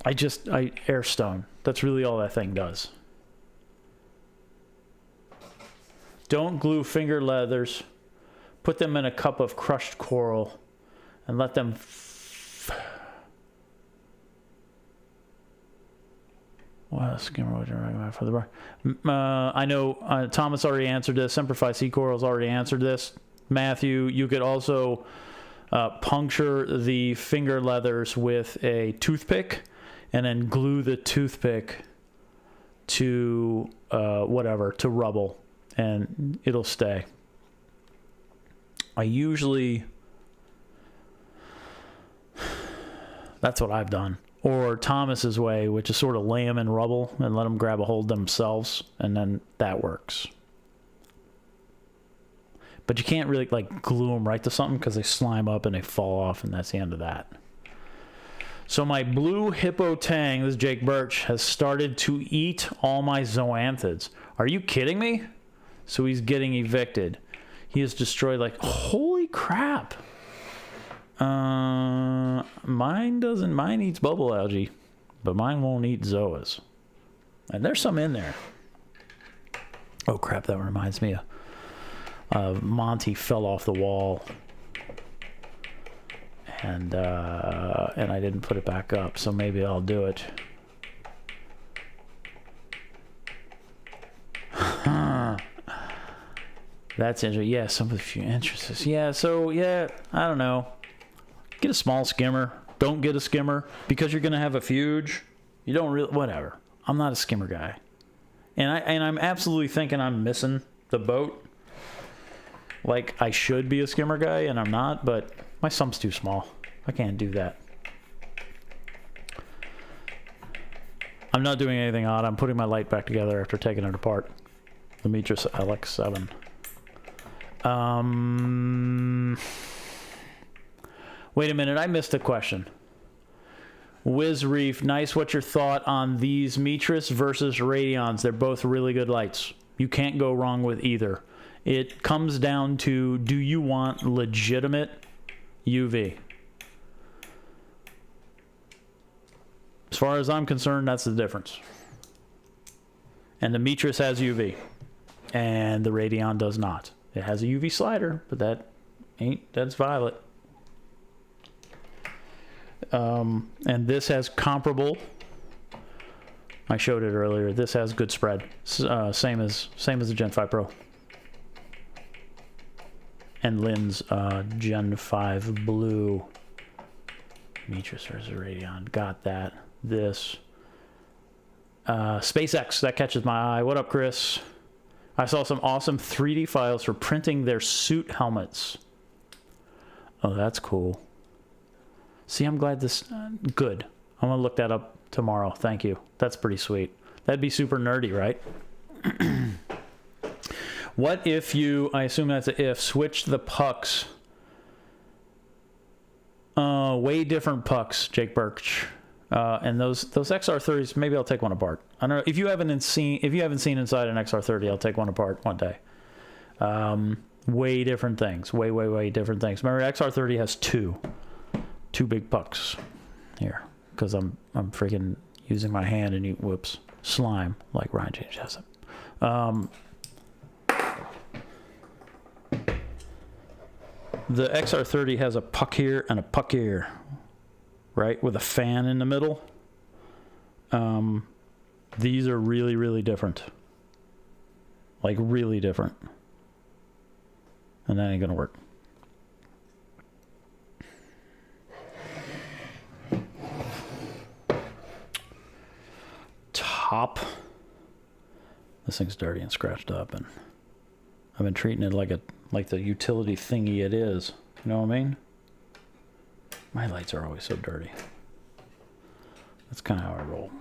airstone. That's really all that thing does. Don't glue finger leathers. Put them in a cup of crushed coral and let them skimmer would you recommend for the bar? I know Thomas already answered this. Semperfi Sea Corals already answered this. Matthew, you could also puncture the finger leathers with a toothpick and then glue the toothpick to to rubble, and it'll stay. That's what I've done. Or Thomas's way, which is sort of lay them in rubble and let them grab a hold themselves, and then that works. But you can't really like glue them right to something because they slime up and they fall off, and that's the end of that. So my blue hippo tang, this is Jake Birch, has started to eat all my zoanthids. Are you kidding me? So he's getting evicted. He has destroyed, like, holy crap. Mine eats bubble algae, but mine won't eat zoas. And there's some in there. Oh crap, that reminds me of Monty fell off the wall. And I didn't put it back up, so maybe I'll do it. That's interesting. Yeah, some of the few entrances. Yeah, so yeah, I don't know. Get a small skimmer. Don't get a skimmer because you're gonna have a fuge. You don't really, whatever. I'm not a skimmer guy, and I'm absolutely thinking I'm missing the boat. Like I should be a skimmer guy, and I'm not. But my sump's too small. I can't do that. I'm not doing anything odd. I'm putting my light back together after taking it apart. The Mitras LX7. Wait a minute, I missed a question. Wiz Reef, nice. What's your thought on these Mitras versus Radions? They're both really good lights. You can't go wrong with either. It comes down to, do you want legitimate UV? As far as I'm concerned, that's the difference. And the Mitras has UV, and the Radion does not. It has a UV slider, but that's violet. And this has comparable. I showed it earlier. This has good spread. Same as the Gen 5 Pro. And Lynn's Gen 5 Blue. Mitras versus Radion. Got that. This. SpaceX, that catches my eye. What up, Chris? I saw some awesome 3D files for printing their suit helmets. Oh, that's cool. See, I'm glad this... good. I'm going to look that up tomorrow. Thank you. That's pretty sweet. That'd be super nerdy, right? What if you... I assume that's a if. Switch the pucks. Way different pucks, Jake Birch. And those XR30s, maybe I'll take one apart. I don't know if you haven't seen inside an XR30, I'll take one apart one day. Way different things, way different things. Remember, XR30 has two big pucks here because I'm freaking using my hand and whoops, slime like Ryan J. Jessup. The XR30 has a puck here and a puck here. Right, with a fan in the middle. These are really different. Like really different. And that ain't gonna work. Top. This thing's dirty and scratched up, and I've been treating it like the utility thingy it is. You know what I mean? My lights are always so dirty. That's kind of how I roll.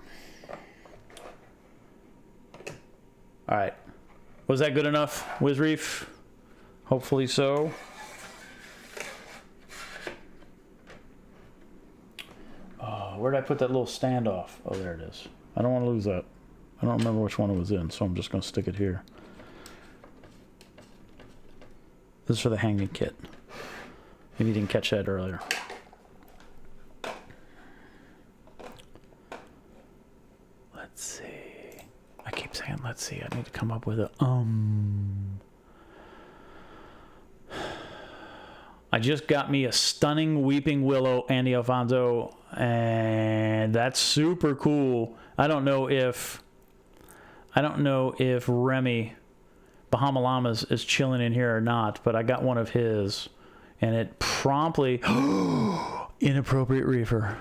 All right. Was that good enough, Wiz Reef? Hopefully so. where did I put that little standoff? Oh, there it is. I don't want to lose that. I don't remember which one it was in, so I'm just going to stick it here. This is for the hanging kit. If you didn't catch that earlier. Let's see. I keep saying let's see. I need to come up with a I just got me a stunning weeping willow Andy Alfonso, and that's super cool. I don't know if Remy Bahama Llamas is chilling in here or not, but I got one of his, and it promptly inappropriate reefer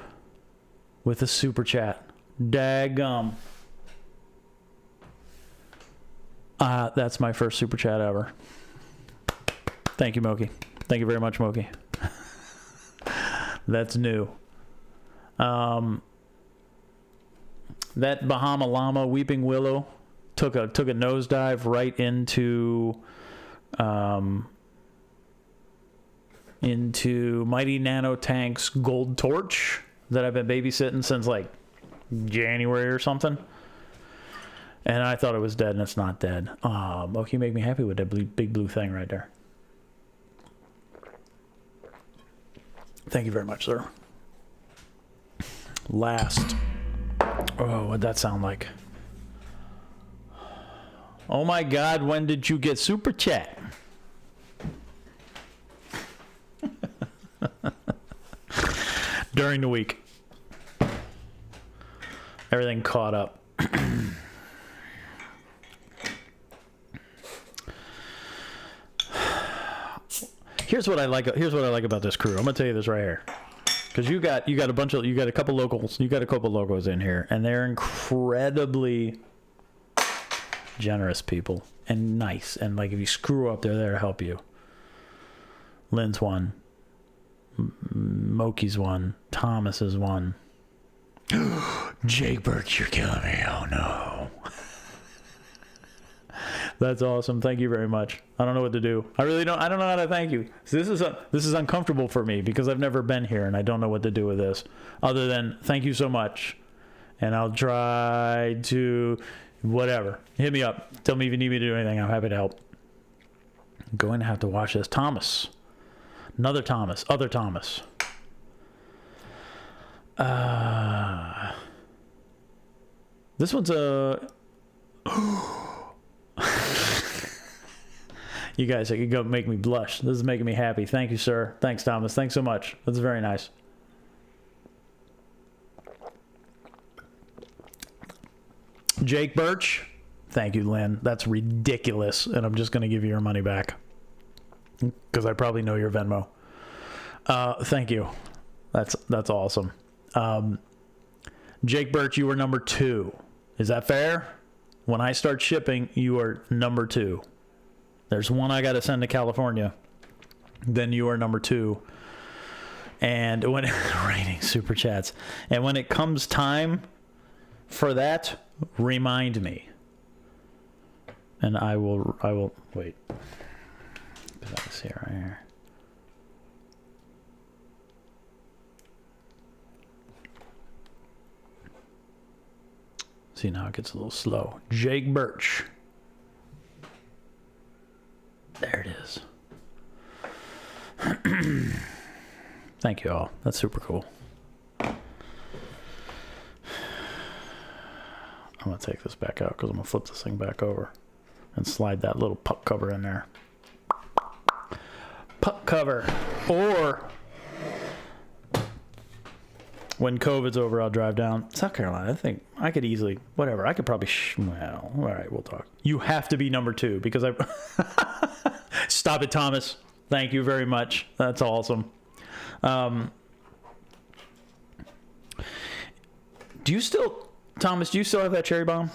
with a super chat. Daggum. That's my first super chat ever. Thank you, Moki. Thank you very much, Moki. That's new. That Bahama Llama Weeping Willow took a nosedive right into Mighty Nanotank's Gold Torch that I've been babysitting since like January or something. And I thought it was dead, and it's not dead. Moki, make me happy with that big blue thing right there. Thank you very much, sir. Last. Oh, what'd that sound like? Oh my God, when did you get super chat? During the week. Everything caught up. Here's what I like about this crew. I'm gonna tell you this right here, because you got a couple locals in here, and they're incredibly generous people and nice, and like if you screw up, they're there to help you. Lynn's one, Moki's one, Thomas is one. Jake Burke, you're killing me. Oh no. That's awesome. Thank you very much. I don't know what to do. I don't know how to thank you. So this is uncomfortable for me because I've never been here and I don't know what to do with this other than thank you so much. And I'll try to whatever. Hit me up. Tell me if you need me to do anything. I'm happy to help. I'm going to have to watch this. Thomas. Another Thomas. Other Thomas. This one's a... You guys, you go make me blush. This is making me happy. Thank you, sir. Thanks, Thomas. Thanks so much. That's very nice. Jake Birch. Thank you, Lynn. That's ridiculous. And I'm just going to give you your money back because I probably know your Venmo. Thank you. That's awesome. Jake Birch, you were number 2. Is that fair? When I start shipping, you are number 2. There's one I got to send to California. Then you are number 2. And when writing super chats, and when it comes time for that, remind me. And I will wait. Because I can see it right here. See, now it gets a little slow. Jake Birch. There it is. Thank you all. That's super cool. I'm going to take this back out because I'm going to flip this thing back over and slide that little puck cover in there. Puck cover. Or when COVID's over, I'll drive down South Carolina. I think I could easily, whatever. I could probably, well, all right, we'll talk. You have to be number 2 because I, stop it, Thomas. Thank you very much. That's awesome. Thomas, do you still have that cherry bomb?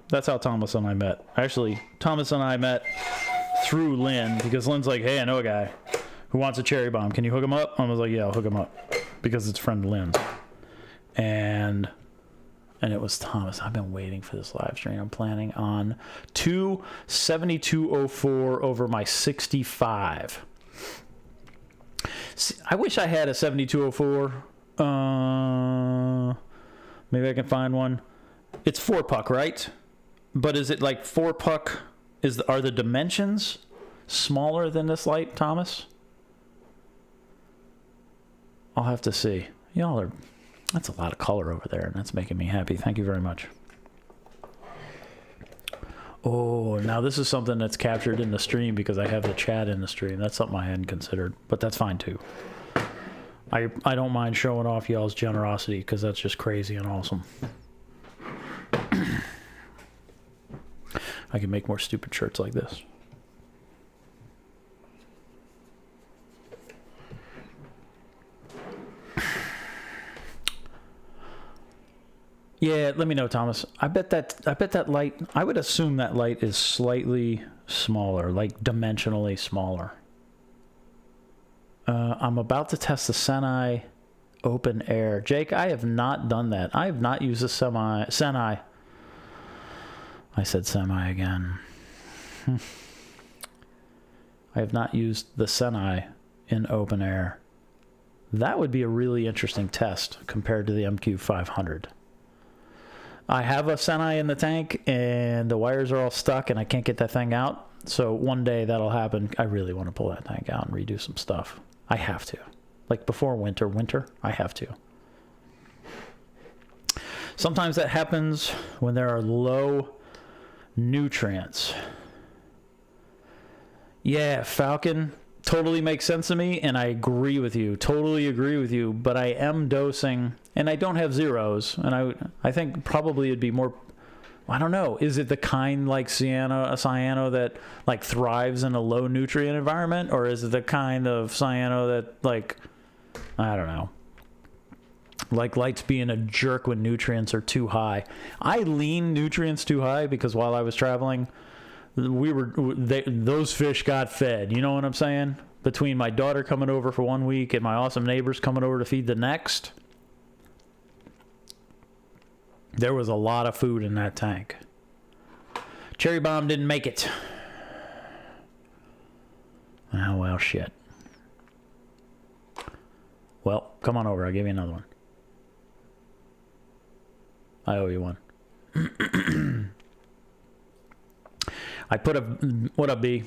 That's how Thomas and I met. Actually, Thomas and I met through Lynn because Lynn's like, hey, I know a guy who wants a cherry bomb. Can you hook him up? I was like, yeah, I'll hook him up. Because it's friend Lynn's. And it was Thomas. I've been waiting for this live stream. I'm planning on 27204 over my 65. See, I wish I had a 7204 Maybe I can find one. It's 4-puck, right? But is it like 4-puck? Are the dimensions smaller than this light, Thomas? I'll have to see. Y'all are... That's a lot of color over there, and that's making me happy. Thank you very much. Oh, now this is something that's captured in the stream because I have the chat in the stream. That's something I hadn't considered, but that's fine too. I don't mind showing off y'all's generosity because that's just crazy and awesome. I can make more stupid shirts like this. Yeah, let me know, Thomas. I bet that light, I would assume that light is slightly smaller, like dimensionally smaller. I'm about to test the Senai open air. Jake, I have not done that. I have not used the Senai. I said semi again. I have not used the Senai in open air. That would be a really interesting test compared to the MQ500. I have a Senai in the tank and the wires are all stuck and I can't get that thing out. So one day that'll happen. I really want to pull that tank out and redo some stuff. I have to. Like before winter, I have to. Sometimes that happens when there are low nutrients. Yeah, Falcon totally makes sense to me, and I agree with you. Totally agree with you, but I am dosing, and I don't have zeros, and I think probably it'd be more, I don't know, is it the kind like cyano that like thrives in a low nutrient environment, or is it the kind of cyano that like, I don't know, like likes being a jerk when nutrients are too high? I lean nutrients too high because while I was traveling, those fish got fed. You know what I'm saying? Between my daughter coming over for 1 week and my awesome neighbors coming over to feed the next, there was a lot of food in that tank. Cherry Bomb didn't make it. Oh, well, shit. Well, come on over. I'll give you another one. I owe you one. I put what up, B?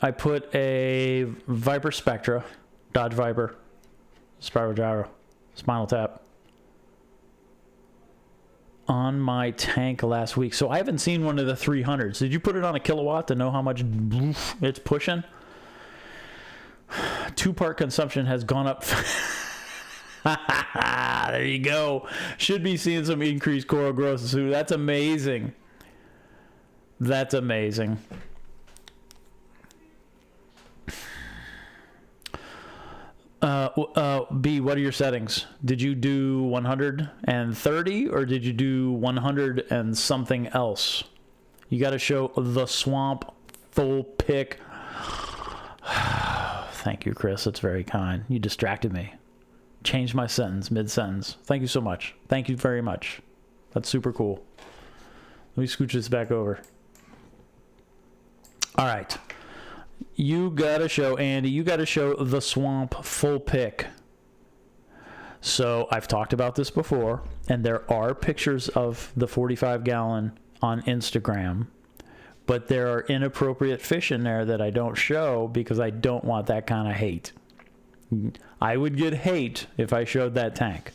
I put a Viper Spectra, Dodge Viper, Spiral Gyro, Spinal Tap on my tank last week. So I haven't seen one of the 300s. Did you put it on a kilowatt to know how much it's pushing? 2-part consumption has gone up. There you go. Should be seeing some increased coral growth soon. That's amazing. That's amazing. B, what are your settings? Did you do 130 or did you do 100 and something else? You got to show the swamp full pick. Thank you, Chris. That's very kind. You distracted me. Changed my sentence mid-sentence. Thank you so much. Thank you very much. That's super cool. Let me scooch this back over. All right. You got to show, Andy, you got to show the swamp full pick. So I've talked about this before, and there are pictures of the 45-gallon on Instagram, but there are inappropriate fish in there that I don't show because I don't want that kind of hate. I would get hate if I showed that tank.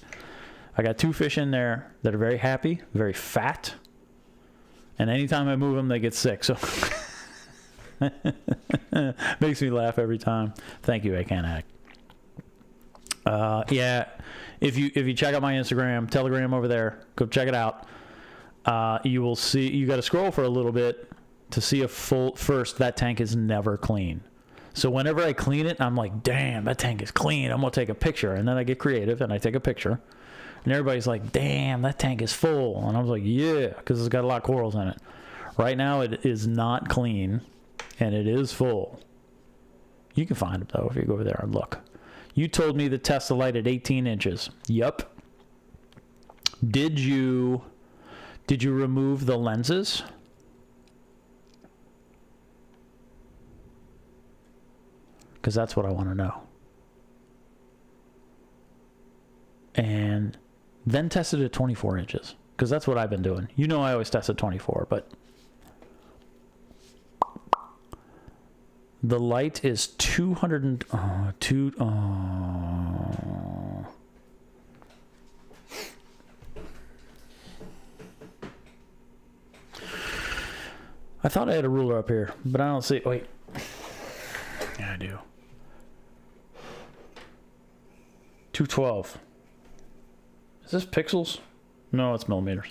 I got 2 fish in there that are very happy, very fat, and anytime I move them, they get sick. So makes me laugh every time. Thank you, I Can't Hack. Yeah, if you check out my Instagram, Telegram over there, go check it out. You will see, you got to scroll for a little bit to see a full, first, that tank is never clean. So whenever I clean it, I'm like, damn, that tank is clean. I'm going to take a picture. And then I get creative and I take a picture. And everybody's like, damn, that tank is full. And I was like, yeah, because it's got a lot of corals in it. Right now, it is not clean. And it is full. You can find it, though, if you go over there and look. You told me to test the light at 18 inches. Yup. Did you remove the lenses? Because that's what I want to know. then test it at 24 inches, because that's what I've been doing. You know, I always test at 24, but the light is 202. I thought I had a ruler up here, but I don't see. Wait. Yeah, I do. 212. Is this pixels? No, it's millimeters.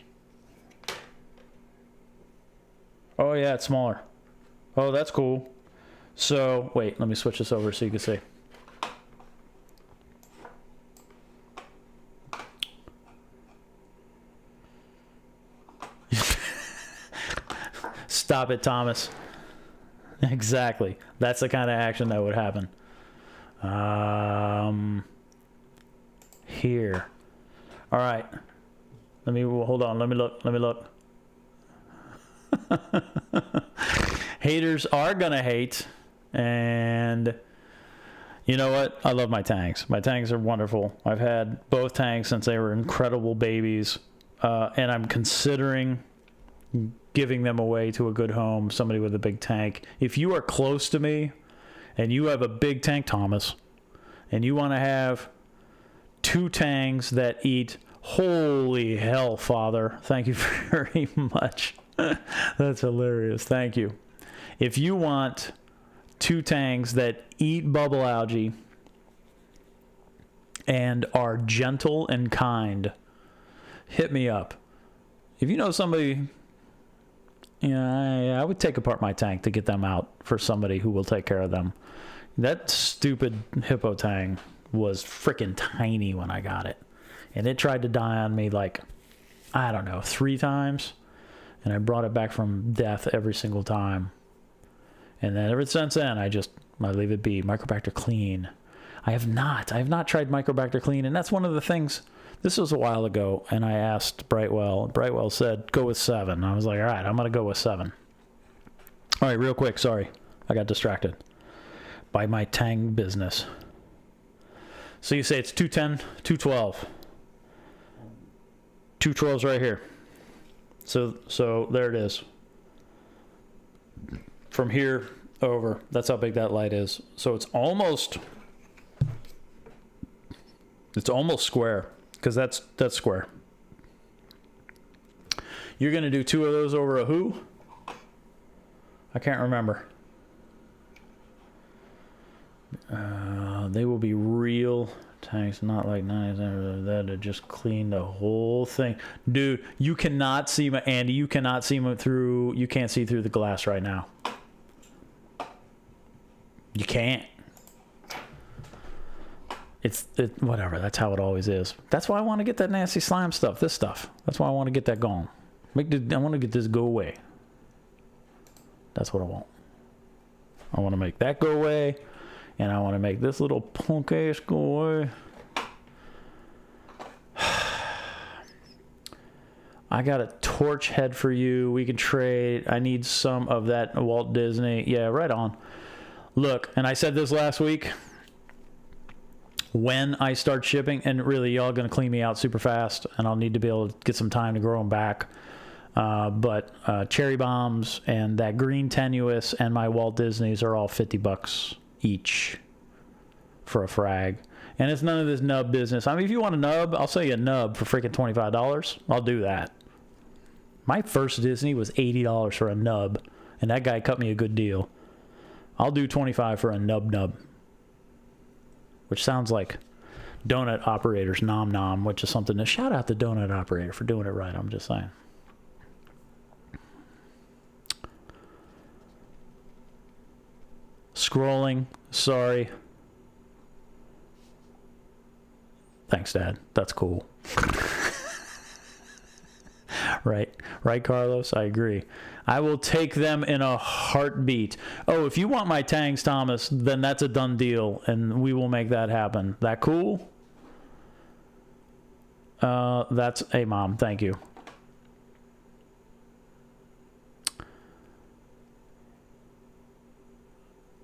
Oh, yeah, it's smaller. Oh, that's cool. So, wait, let me switch this over so you can see. Stop it, Thomas. Exactly. That's the kind of action that would happen. Here. All right. Let me, hold on. Let me look. Let me look. Haters are going to hate. And you know what? I love my tanks. My tanks are wonderful. I've had both tanks since they were incredible babies. And I'm considering giving them away to a good home, somebody with a big tank. If you are close to me and you have a big tank, Thomas, and you want to have 2 tanks that eat, holy hell, Father, thank you very much. That's hilarious. Thank you. If you want 2 tanks that eat bubble algae and are gentle and kind, hit me up. If you know somebody, I would take apart my tank to get them out for somebody who will take care of them. That stupid hippo tank was freaking tiny when I got it. And it tried to die on me like, I don't know, 3 times. And I brought it back from death every single time. And then ever since then, I leave it be. Microbacter clean. I have not tried Microbacter clean. And that's one of the things. This was a while ago, and I asked Brightwell. Brightwell said, go with 7. I was like, all right, I'm going to go with 7. All right, real quick. Sorry. I got distracted by my tang business. So you say it's 210, 212. 212's right here. So there it is. From here over, that's how big that light is. So it's almost square, because that's square. You're going to do 2 of those over a who? I can't remember. They will be real tanks, not like 90% of that to just clean the whole thing. Dude, you cannot see my, Andy, you cannot see me through, you can't see through the glass right now. You can't. Whatever, that's how it always is. That's why I want to get that nasty slime stuff, this stuff. That's why I want to get that going. I want to get this go away. That's what I want. I want to make that go away. And I want to make this little punk ass go away. I got a torch head for you. We can trade. I need some of that Walt Disney. Yeah, right on. Look, and I said this last week. When I start shipping, and really y'all going to clean me out super fast, and I'll need to be able to get some time to grow them back. But cherry bombs and that green tenuous and my Walt Disneys are all $50 each for a frag. And it's none of this nub business. I mean, if you want a nub, I'll sell you a nub for freaking $25. I'll do that. My first Disney was $80 for a nub, and that guy cut me a good deal. I'll do $25 for a nub, which sounds like donut operators nom nom, which is something to shout out the donut operator for doing it right. I'm just saying. Scrolling, sorry. Thanks, Dad. That's cool. Right, Carlos. I agree. I will take them in a heartbeat. Oh, if you want my tanks, Thomas, then that's a done deal, and we will make that happen. That cool? That's a mom. Thank you.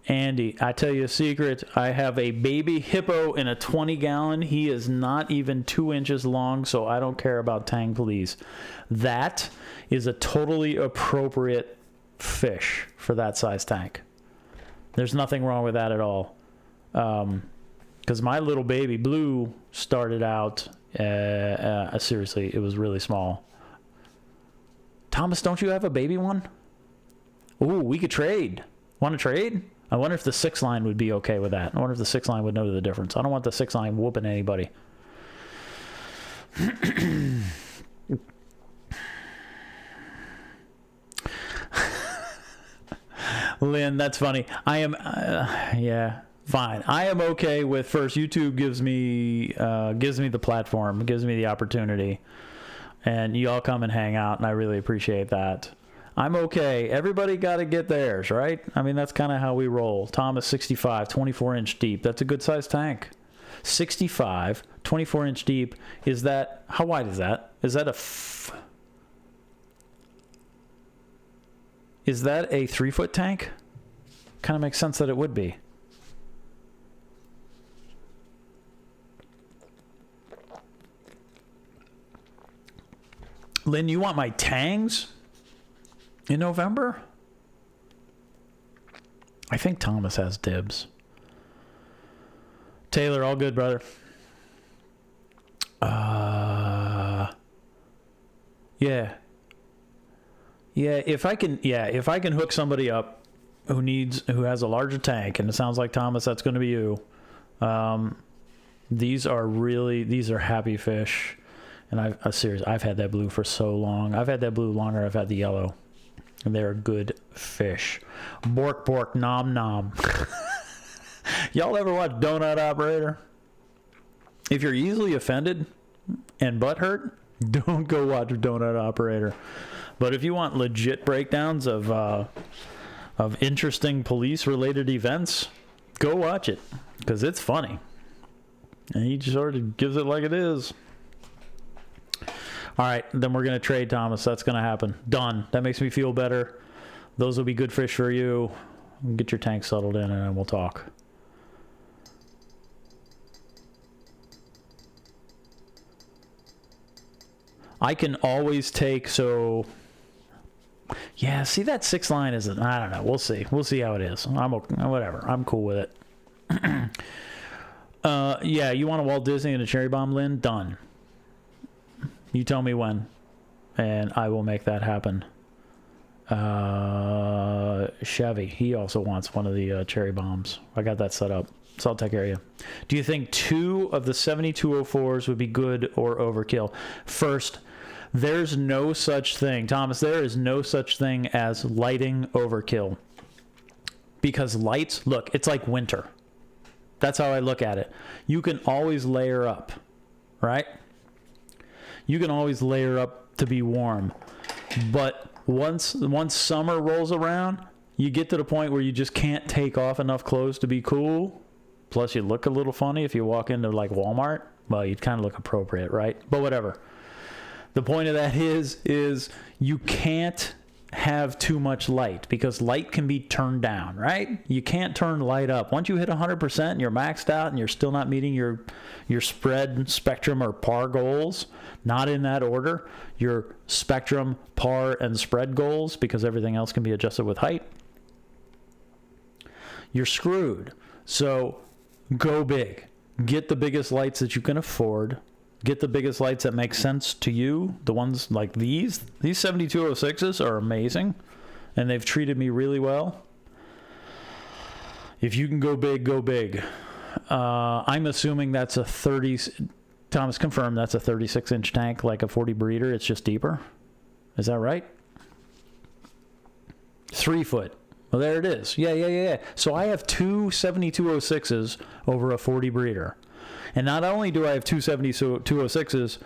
Andy, I tell you a secret. I have a baby hippo in a 20-gallon. He is not even 2 inches long, so I don't care about tang police. That is a totally appropriate fish for that size tank. There's nothing wrong with that at all. Because my little baby blue started out, seriously, it was really small. Thomas, don't you have a baby one? Ooh, we could trade. Want to trade? I wonder if the 6-line would be okay with that. I wonder if the 6-line would know the difference. I don't want the 6-line whooping anybody. Lynn, that's funny. I am, yeah, fine. I am okay with first. YouTube gives me the platform, gives me the opportunity, and you all come and hang out, and I really appreciate that. I'm okay. Everybody got to get theirs, right? I mean, that's kind of how we roll. Thomas, 65, 24-inch deep. That's a good-sized tank. 65, 24-inch deep. Is that, how wide is that? Is that a 3-foot tank? Kind of makes sense that it would be. Lynn, you want my tangs in November? I think Thomas has dibs. Taylor, all good, brother. Yeah. Yeah, if I can hook somebody up who has a larger tank, and it sounds like Thomas, that's going to be you. These are happy fish, and I've had that blue for so long. I've had that blue longer than I've had the yellow, and they're a good fish. Bork bork nom nom. Y'all ever watch Donut Operator? If you're easily offended and butthurt, don't go watch Donut Operator. But if you want legit breakdowns of interesting police-related events, go watch it, because it's funny. And he sort of gives it like it is. All right, then we're going to trade, Thomas. That's going to happen. Done. That makes me feel better. Those will be good fish for you. Get your tank settled in, and then we'll talk. I can always take, so... Yeah, see, that 6-line isn't... I don't know. We'll see. We'll see how it is. Whatever. I'm cool with it. Yeah, you want a Walt Disney and a cherry bomb, Lynn? Done. You tell me when, and I will make that happen. Chevy, he also wants one of the cherry bombs. I got that set up, so I'll take care of you. Do you think 2 of the 7204s would be good or overkill? First, there's no such thing, Thomas, there is no such thing as lighting overkill. Because lights, look, it's like winter. That's how I look at it. You can always layer up, right? You can always layer up to be warm. But once summer rolls around, you get to the point where you just can't take off enough clothes to be cool. Plus, you look a little funny if you walk into, like, Walmart. Well, you'd kind of look appropriate, right? But whatever. The point of that is you can't have too much light, because light can be turned down, right? You can't turn light up. Once you hit 100% and you're maxed out and you're still not meeting your spread, spectrum, or par goals, not in that order, your spectrum, par, and spread goals, because everything else can be adjusted with height, you're screwed. So go big. Get the biggest lights that you can afford. Get the biggest lights that make sense to you. The ones like these 7206s are amazing, and they've treated me really well. If you can go big, go big. I'm assuming that's a 30, Thomas confirmed, that's a 36-inch tank, like a 40 breeder. It's just deeper. Is that right? 3 foot. Well, there it is. Yeah. So I have 2 7206s over a 40 breeder. And not only do I have 2 7206s,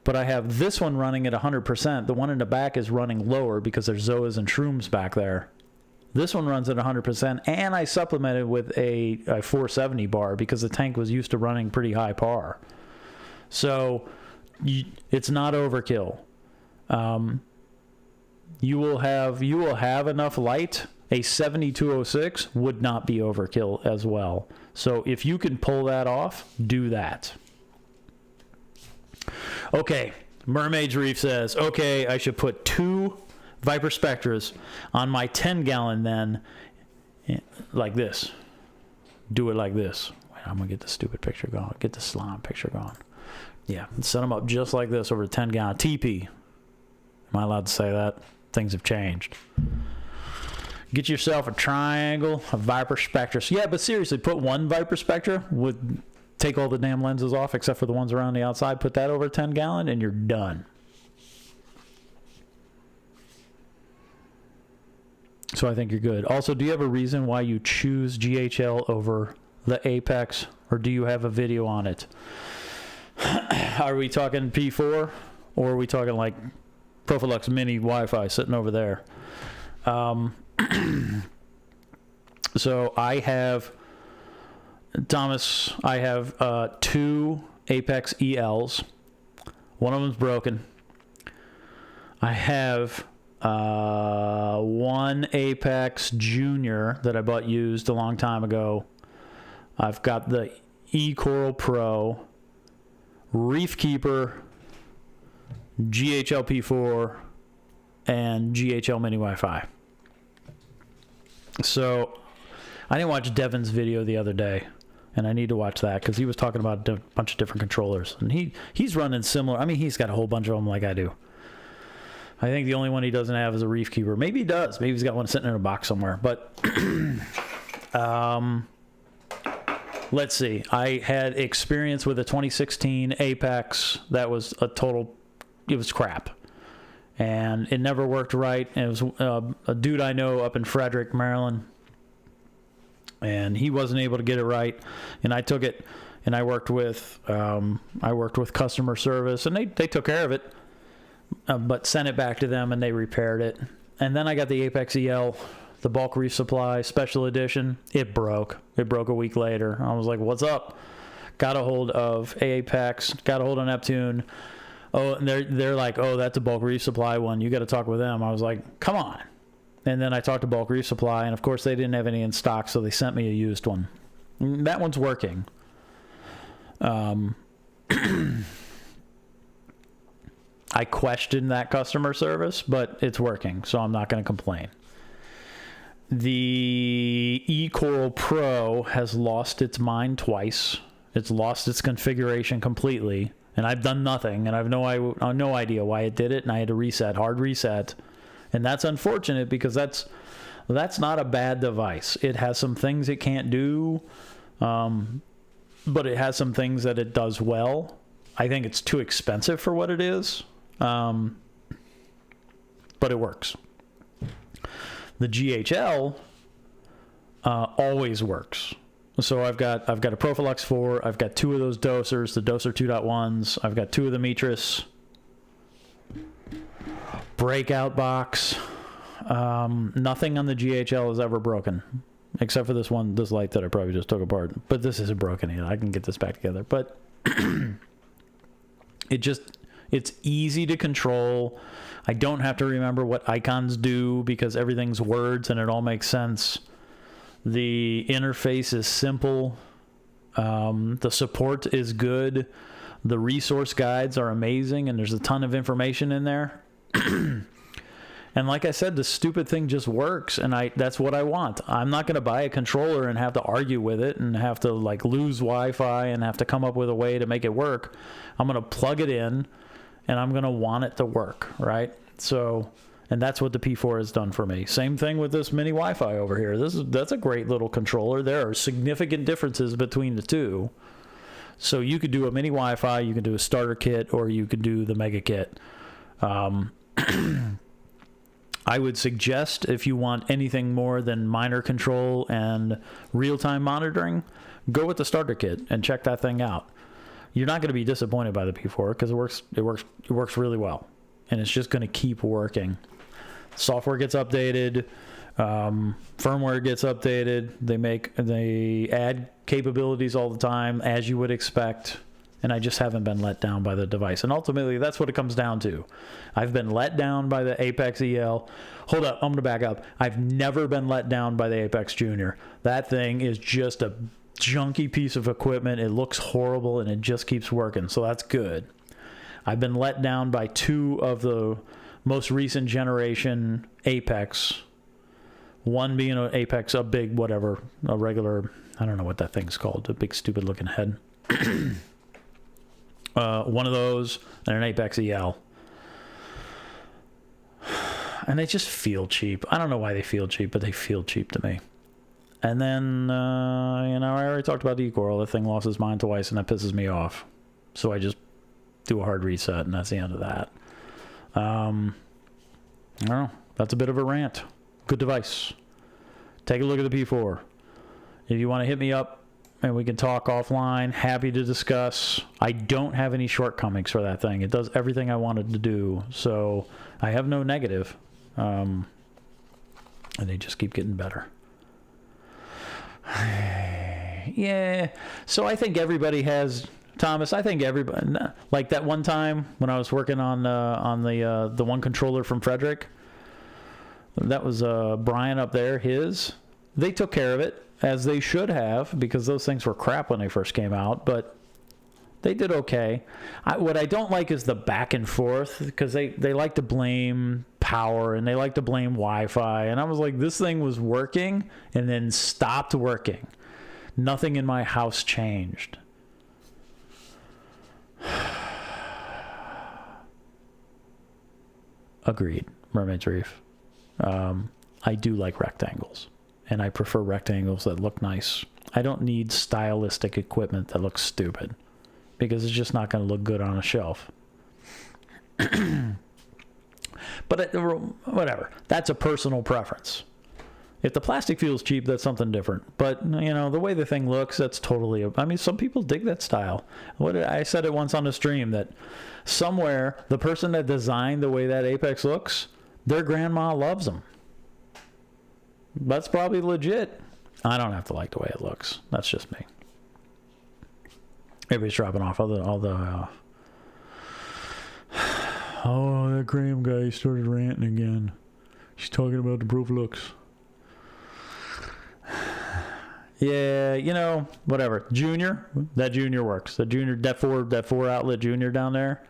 but I have this one running at 100%. The one in the back is running lower because there's zoas and shrooms back there. This one runs at 100%, and I supplemented with a 470 bar because the tank was used to running pretty high par. So it's not overkill. You will have enough light, a 7206 would not be overkill as well. So if you can pull that off, do that. Okay, Mermaid's Reef says, okay, I should put 2 Viper Spectras on my 10-gallon then, like this. Do it like this. Wait, I'm going to get the stupid picture going. Get the slime picture going. Yeah, set them up just like this over a 10-gallon. TP. Am I allowed to say that? Things have changed. Get yourself a triangle, a Viper Spectra. Yeah, but seriously, put 1 Viper Spectra with... Take all the damn lenses off except for the ones around the outside. Put that over a 10-gallon and you're done. So I think you're good. Also, do you have a reason why you choose GHL over the Apex? Or do you have a video on it? Are we talking P4? Or are we talking like Profilux Mini Wi-Fi sitting over there? So I have... Thomas, I have 2 Apex ELs. One of them's broken. I have 1 Apex Junior that I bought used a long time ago. I've got the E-Coral Pro, Reef Keeper, GHL P4, and GHL Mini Wi-Fi. So I didn't watch Devin's video the other day. And I need to watch that because he was talking about a bunch of different controllers. And he's running similar. I mean, he's got a whole bunch of them like I do. I think the only one he doesn't have is a Reef Keeper. Maybe he does. Maybe he's got one sitting in a box somewhere. But let's see. I had experience with a 2016 Apex that was it was crap. And it never worked right. And it was a dude I know up in Frederick, Maryland. And he wasn't able to get it right, and I took it, and I worked with customer service, and they took care of it, but sent it back to them, and they repaired it. And then I got the Apex EL, the bulk reef supply special edition. It broke a week later. I was like, what's up? Got a hold of Apex, got a hold of Neptune. Oh, and they're like, oh, that's a bulk reef supply one, you got to talk with them. I was like, come on. And then I talked to Bulk Reef Supply, and of course they didn't have any in stock, so they sent me a used one. That one's working. I questioned that customer service, but it's working, so I'm not going to complain. The E-Coral Pro has lost its mind twice. It's lost its configuration completely, and I've done nothing, and I have no idea why it did it, and I had to hard reset. And that's unfortunate because that's not a bad device. It has some things it can't do, but it has some things that it does well. I think it's too expensive for what it is, but it works. The GHL always works. So I've got a Profilux 4. I've got 2 of those dosers, the doser 2.1s. I've got 2 of the Mitras. Breakout box. Nothing on the GHL is ever broken, except for this light that I probably just took apart. But this isn't broken either. I can get this back together. But it's easy to control. I don't have to remember what icons do because everything's words and it all makes sense. The interface is simple. The support is good. The resource guides are amazing, and there's a ton of information in there. And like I said, the stupid thing just works, and that's what I want. I'm not going to buy a controller and have to argue with it and have to like lose Wi-Fi and have to come up with a way to make it work. I'm going to plug it in, and I'm going to want it to work, right? So, and that's what the P4 has done for me. Same thing with this mini Wi-Fi over here. That's a great little controller. There are significant differences between the two. So you could do a mini Wi-Fi, you could do a starter kit, or you could do the mega kit. I would suggest if you want anything more than minor control and real-time monitoring, go with the starter kit and check that thing out. You're not going to be disappointed by the P4 because it works really well, and it's just going to keep working. Software gets updated, firmware gets updated. They add capabilities all the time, as you would expect. And I just haven't been let down by the device. And ultimately, that's what it comes down to. I've been let down by the Apex EL. Hold up, I'm going to back up. I've never been let down by the Apex Junior. That thing is just a junky piece of equipment. It looks horrible, and it just keeps working. So that's good. I've been let down by 2 of the most recent generation Apex. One being an Apex, a big whatever, a regular, I don't know what that thing's called, a big stupid looking head. One of those and an Apex EL. And they just feel cheap. I don't know why they feel cheap, but they feel cheap to me. And then, I already talked about the E-Coral. The thing lost its mind twice, and that pisses me off. So I just do a hard reset, and that's the end of that. I don't know. That's a bit of a rant. Good device. Take a look at the P4. If you want to hit me up, and we can talk offline. Happy to discuss. I don't have any shortcomings for that thing. It does everything I wanted to do. So I have no negative. And they just keep getting better. Yeah. So I think everybody has, Thomas, I think everybody, like that one time when I was working on the one controller from Frederick, that was Brian up there, they took care of it. As they should have, because those things were crap when they first came out, but they did okay. What I don't like is the back and forth, because they like to blame power and they like to blame Wi-Fi. And I was like, this thing was working and then stopped working. Nothing in my house changed. Agreed. Mermaid's Reef. I do like rectangles. And I prefer rectangles that look nice. I don't need stylistic equipment that looks stupid, because it's just not going to look good on a shelf. But whatever. That's a personal preference. If the plastic feels cheap, that's something different. But, the way the thing looks, that's totally... I mean, some people dig that style. I said it once on the stream, that somewhere, the person that designed the way that Apex looks, their grandma loves them. That's probably legit. I don't have to like the way it looks. That's just me. Everybody's dropping off. Oh, that Graham guy started ranting again. He's talking about the proof looks. Yeah, whatever. Junior, that Junior works. The Junior, that four outlet Junior down there,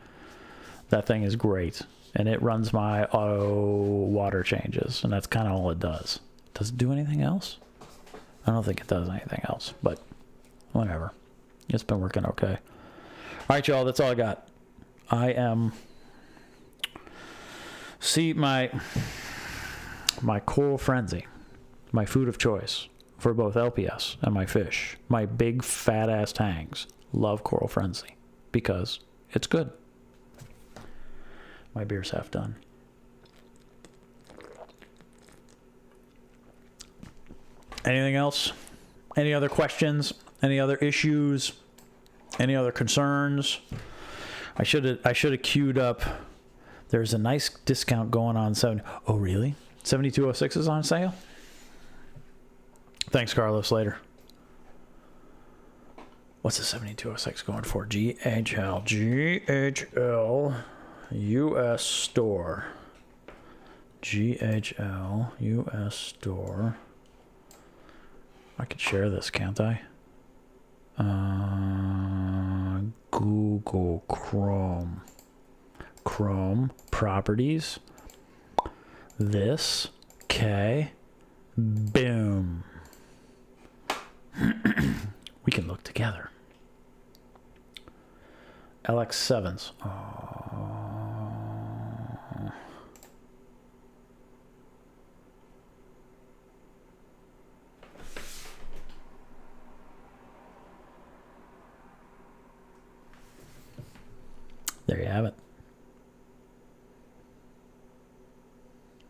that thing is great. And it runs my auto water changes. And that's kind of all it does. Does it do anything else? I don't think it does anything else, but whatever. It's been working okay. All right, y'all, that's all I got. I am... See, my Coral Frenzy, my food of choice for both LPS and my fish, my big fat-ass tangs, love Coral Frenzy because it's good. My beer's half done. Anything else? Any other questions? Any other issues? Any other concerns? I should have queued up. There's a nice discount going on. Oh, really? 7206 is on sale? Thanks, Carlos. Later. What's the 7206 going for? GHL US store. GHL US store. I could share this, can't I? Google Chrome. Chrome properties. This. Okay. Boom. We can look together. LX7s. There you have it.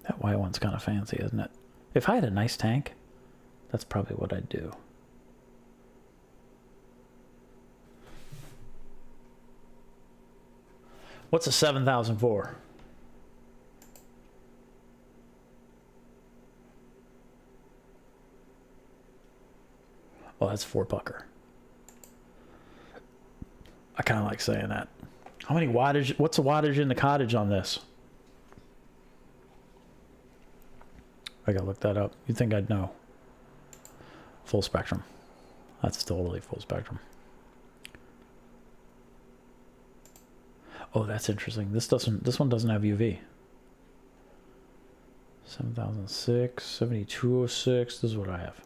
That white one's kind of fancy, isn't it? If I had a nice tank, that's probably what I'd do. What's a 7004? Oh, that's 4 pucker. I kind of like saying that. How many wattage? What's the wattage in the cottage on this? I gotta look that up. You'd think I'd know. Full spectrum. That's totally full spectrum. Oh, that's interesting. This one doesn't have UV. 7006, 7206. This is what I have.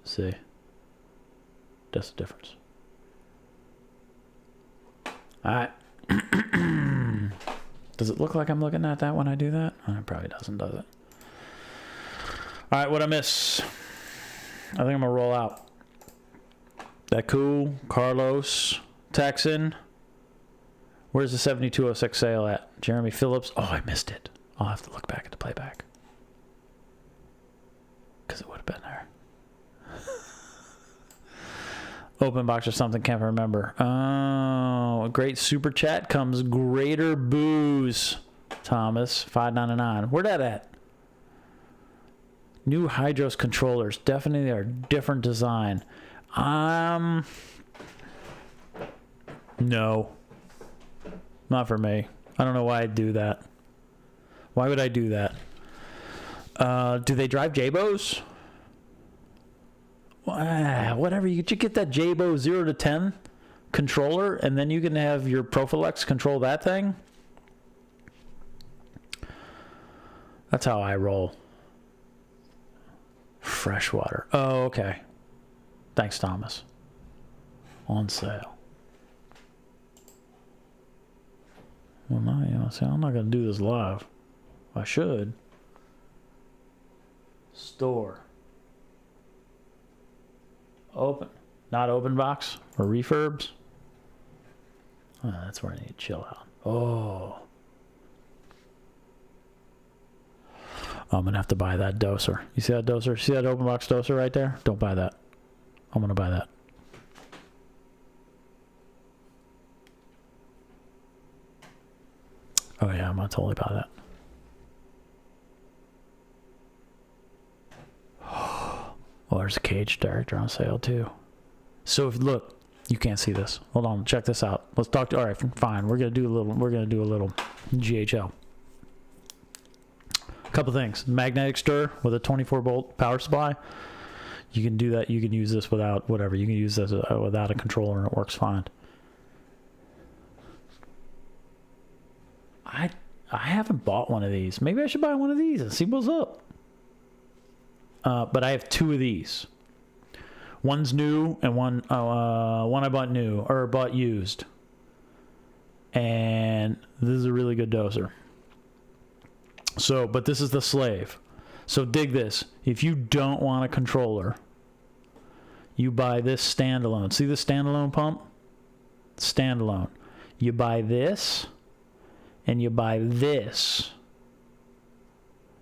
See? That's the difference. Alright. Does it look like I'm looking at that when I do that? Oh, it probably doesn't, does it? Alright, what'd I miss? I think I'm gonna roll out. That cool. Carlos. Texan. Where's the 7206 sale at? Jeremy Phillips. Oh, I missed it. I'll have to look back at the playback. Because it would have been there. Open box or something, can't remember. Oh, a great super chat comes Greater Booze. Thomas, $5.99. Where that at? New Hydros controllers. Definitely are different design. No. Not for me. I don't know why I'd do that. Why would I do that? Do they drive Jabos? Whatever. You get that Jabo 0 to 10 controller, and then you can have your Profilex control that thing. That's how I roll. Freshwater. Oh, okay. Thanks, Thomas. On sale. Well, now, you know, see, I'm not going to do this live. I should. Store. Open. Not open box or refurbs. Oh, that's where I need to chill out. Oh. I'm going to have to buy that doser. You see that doser? See that open box doser right there? Don't buy that. I'm going to buy that. Oh yeah, I'm going to totally buy that. Well, there's a cage director on sale too. So if look, you can't see this. Hold on, check this out. Let's talk to. All right, fine. We're gonna do a little GHL. A couple things. Magnetic stir with a 24-volt power supply. You can do that. You can use this without whatever. You can use this without a controller, and it works fine. I haven't bought one of these. Maybe I should buy one of these and see what's up. But I have two of these. One's new and one I bought new or bought used. And this is a really good doser. So, but this is the slave. So dig this. If you don't want a controller, you buy this standalone. See the standalone pump? Standalone. You buy this and you buy this.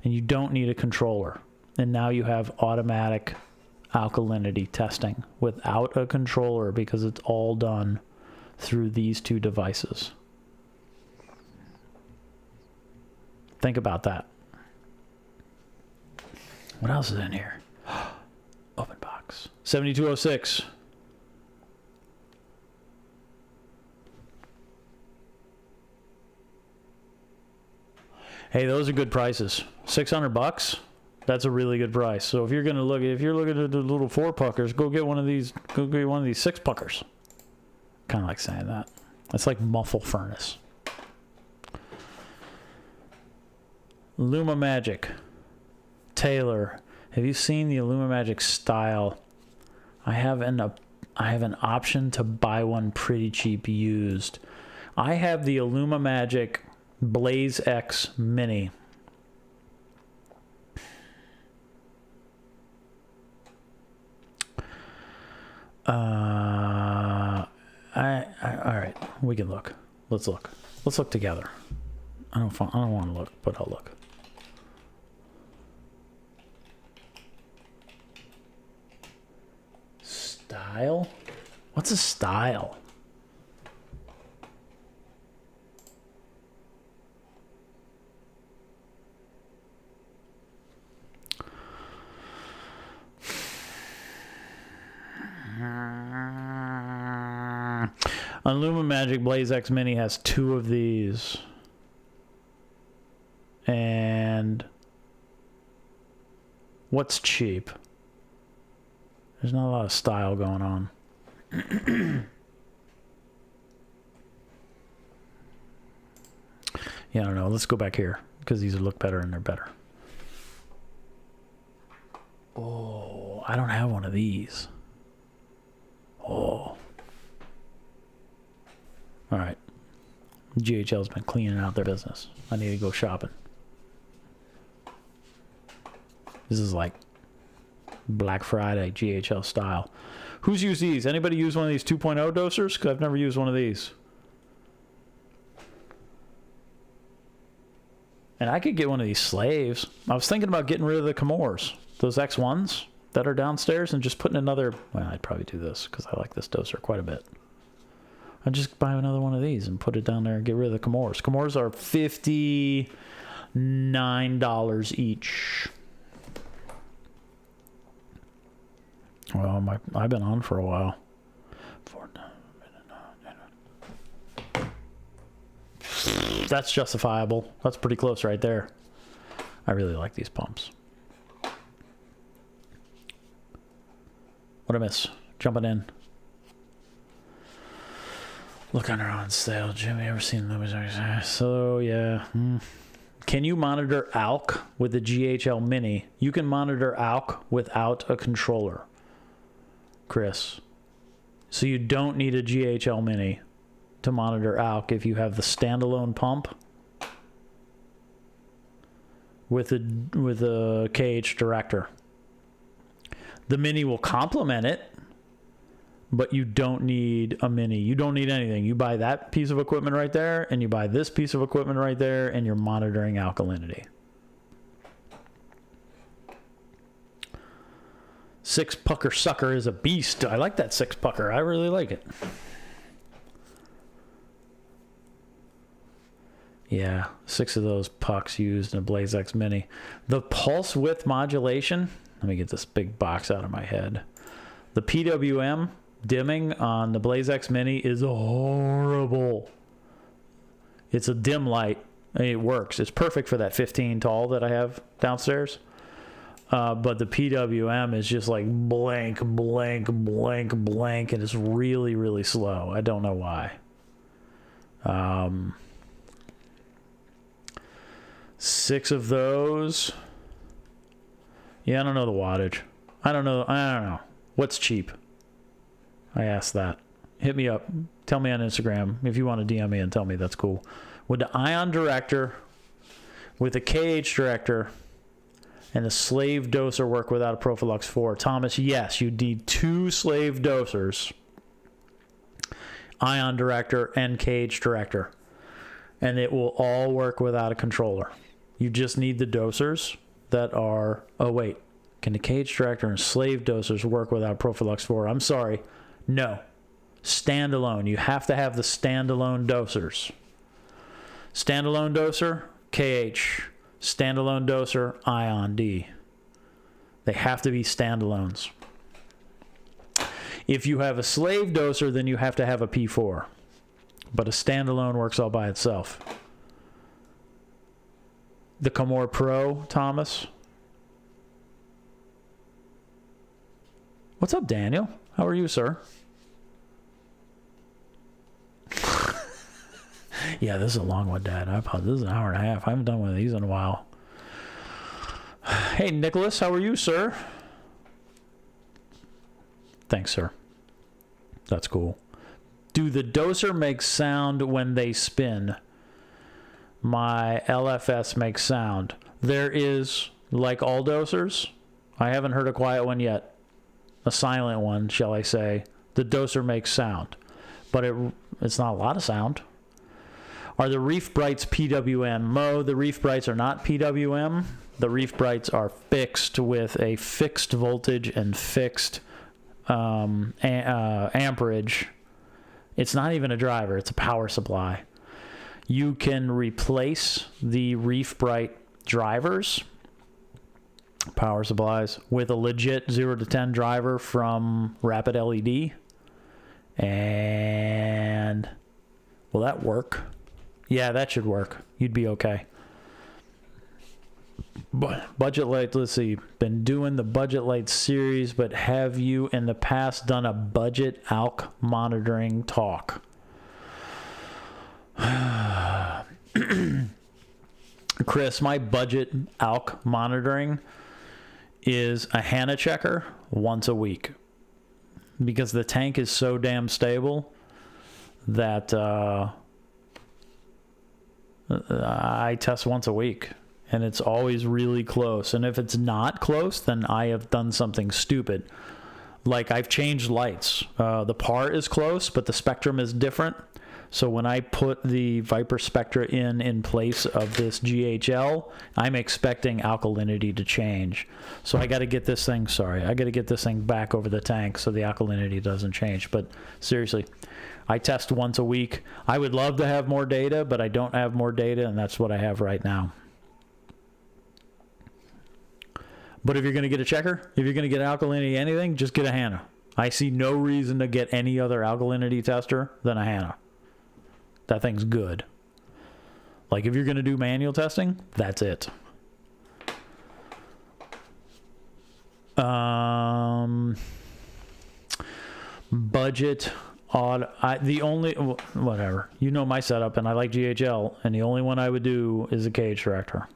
And you don't need a controller. And now you have automatic alkalinity testing without a controller because it's all done through these two devices. Think about that. What else is in here? Open box. 7206. Hey, those are good prices. $600. That's a really good price. So if you're looking at the little 4-puckers, go get one of these. Go get one of these 6-puckers. Kind of like saying that. That's like muffle furnace. Luma Magic. Taylor, have you seen the Luma Magic style? I have an option to buy one pretty cheap used. I have the Luma Magic Blaze X Mini. All right, we can look. Let's look. Let's look together. I don't want to look, but I'll look. Style? What's a style? Unluma Magic Blaze X Mini has 2 of these. And what's cheap? There's not a lot of style going on. Yeah, I don't know. Let's go back here because these look better and they're better. Oh, I don't have one of these. Oh. All right. GHL's been cleaning out their business. I need to go shopping. This is like Black Friday GHL style. Who's used these? Anybody use one of these 2.0 dosers? Because I've never used one of these. And I could get one of these slaves. I was thinking about getting rid of the Comores. Those X1s that are downstairs and just putting another... Well, I'd probably do this because I like this doser quite a bit. I'd just buy another one of these and put it down there and get rid of the Comores. Comores are $59 each. Well, I've been on for a while. That's justifiable. That's pretty close right there. I really like these pumps. What'd I miss? Jumping in. Look under on sale. Jimmy, ever seen them? So, yeah. Can you monitor ALK with the GHL Mini? You can monitor ALK without a controller, Chris. So you don't need a GHL Mini to monitor ALK if you have the standalone pump with a KH director. The Mini will complement it, but you don't need a Mini. You don't need anything. You buy that piece of equipment right there, and you buy this piece of equipment right there, and you're monitoring alkalinity. 6-pucker sucker is a beast. I like that 6-pucker. I really like it. Yeah, 6 of those pucks used in a Blaze X Mini. The pulse width modulation, let me get this big box out of my head. The PWM dimming on the Blaze X Mini is horrible. It's a dim light. It works. It's perfect for that 15 tall that I have downstairs. But the PWM is just like blank, blank, blank, blank, and it's really, really slow. I don't know why. 6 of those. Yeah, I don't know the wattage. I don't know. What's cheap? I asked that. Hit me up. Tell me on Instagram. If you want to DM me and tell me, that's cool. Would the ion director with a KH director and a slave doser work without a Profilux 4? Thomas, yes. You need 2 slave dosers, ion director and KH director, and it will all work without a controller. You just need the dosers that are... Oh, wait. Can the KH director and slave dosers work without Profilux 4? I'm sorry. No. Standalone. You have to have the standalone dosers. Standalone doser, KH. Standalone doser, Ion D. They have to be standalones. If you have a slave doser, then you have to have a P4. But a standalone works all by itself. The Comore Pro, Thomas. What's up, Daniel? How are you, sir? Yeah, this is a long one, Dad. I apologize. This is an hour and a half. I haven't done one of these in a while. Hey, Nicholas, how are you, sir? Thanks, sir. That's cool. Do the doser make sound when they spin? My LFS makes sound. There is, like all dosers, I haven't heard a quiet one yet. A silent one, shall I say. The doser makes sound. But it's not a lot of sound. Are the Reef Brights PWM? Mo, the Reef Brights are not PWM. The Reef Brights are fixed with a fixed voltage and fixed amperage. It's not even a driver. It's a power supply. You can replace the Reef Bright drivers, power supplies, with a legit 0 to 10 driver from Rapid LED, And will that work? Yeah, that should work. You'd be okay. Budget light, let's see. Been doing the budget light series, but have you in the past done a budget alk monitoring talk? Chris, my budget alk monitoring is a HANA checker once a week, because the tank is so damn stable that I test once a week, and it's always really close. And if it's not close, then I have done something stupid. Like I've changed lights. The par is close, but the spectrum is different. So when I put the Viper Spectra in place of this GHL, I'm expecting alkalinity to change. So I got to get this thing, I got to get this thing back over the tank so the alkalinity doesn't change. But seriously, I test once a week. I would love to have more data, but I don't have more data, and that's what I have right now. But if you're going to get a checker, if you're going to get alkalinity anything, just get a HANA. I see no reason to get any other alkalinity tester than a HANA. That thing's good. Like if you're going to do manual testing, that's it. Budget odd. The only, whatever. You know my setup, and I like GHL, and the only one I would do is a cage director.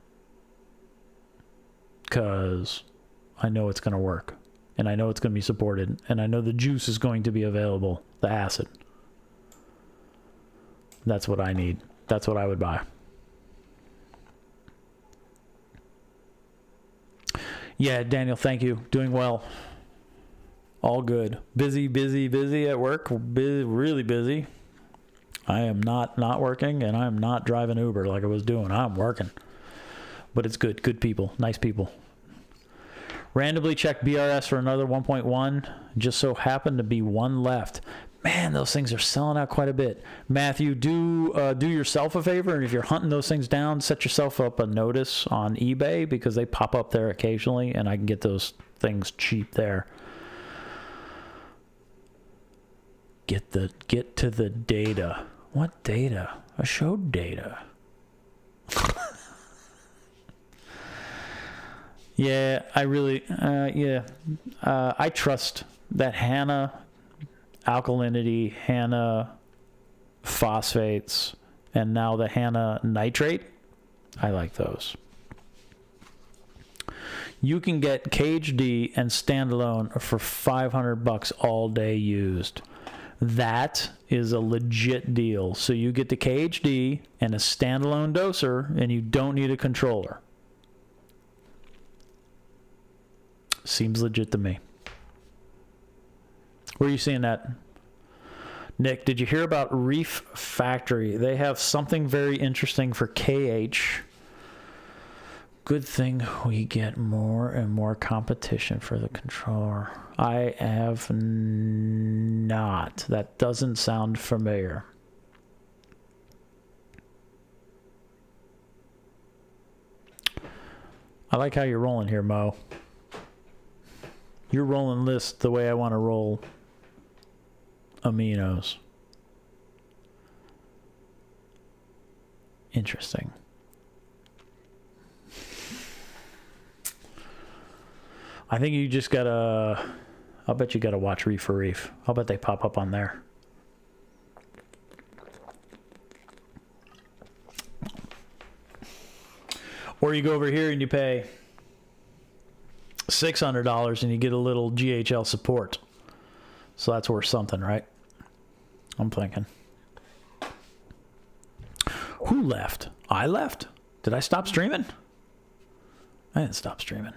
Because I know it's going to work, and I know it's going to be supported, and I know the juice is going to be available, the acid. That's what I need. That's what I would buy. Yeah, Daniel, thank you. Doing well. All good. Busy at work. Really busy. I am not working, and I am not driving Uber like I was doing. I'm working. But it's good. Good people. Nice people. Randomly checked BRS for another 1.1. Just so happened to be one left. Man, those things are selling out quite a bit. Matthew, do yourself a favor, and if you're hunting those things down, set yourself up a notice on eBay, because they pop up there occasionally, and I can get those things cheap there. Get to the data. What data? I showed data. Yeah, I really, I trust that HANA alkalinity, HANA phosphates, and now the HANA nitrate. I like those. You can get KHD and standalone for $500 all day used. That is a legit deal. So you get the KHD and a standalone doser, and you don't need a controller. Seems legit to me. Where are you seeing that? Nick, did you hear about Reef Factory? They have something very interesting for KH. Good thing we get more and more competition for the controller. I have not. That doesn't sound familiar. I like how you're rolling here, Mo. You're rolling lists the way I want to roll aminos. Interesting. I think you just gotta, I'll bet you gotta watch Reef for Reef. I'll bet they pop up on there. Or you go over here and you pay $600 and you get a little GHL support. So that's worth something, right? I'm thinking. Who left? I left? Did I stop streaming? I didn't stop streaming.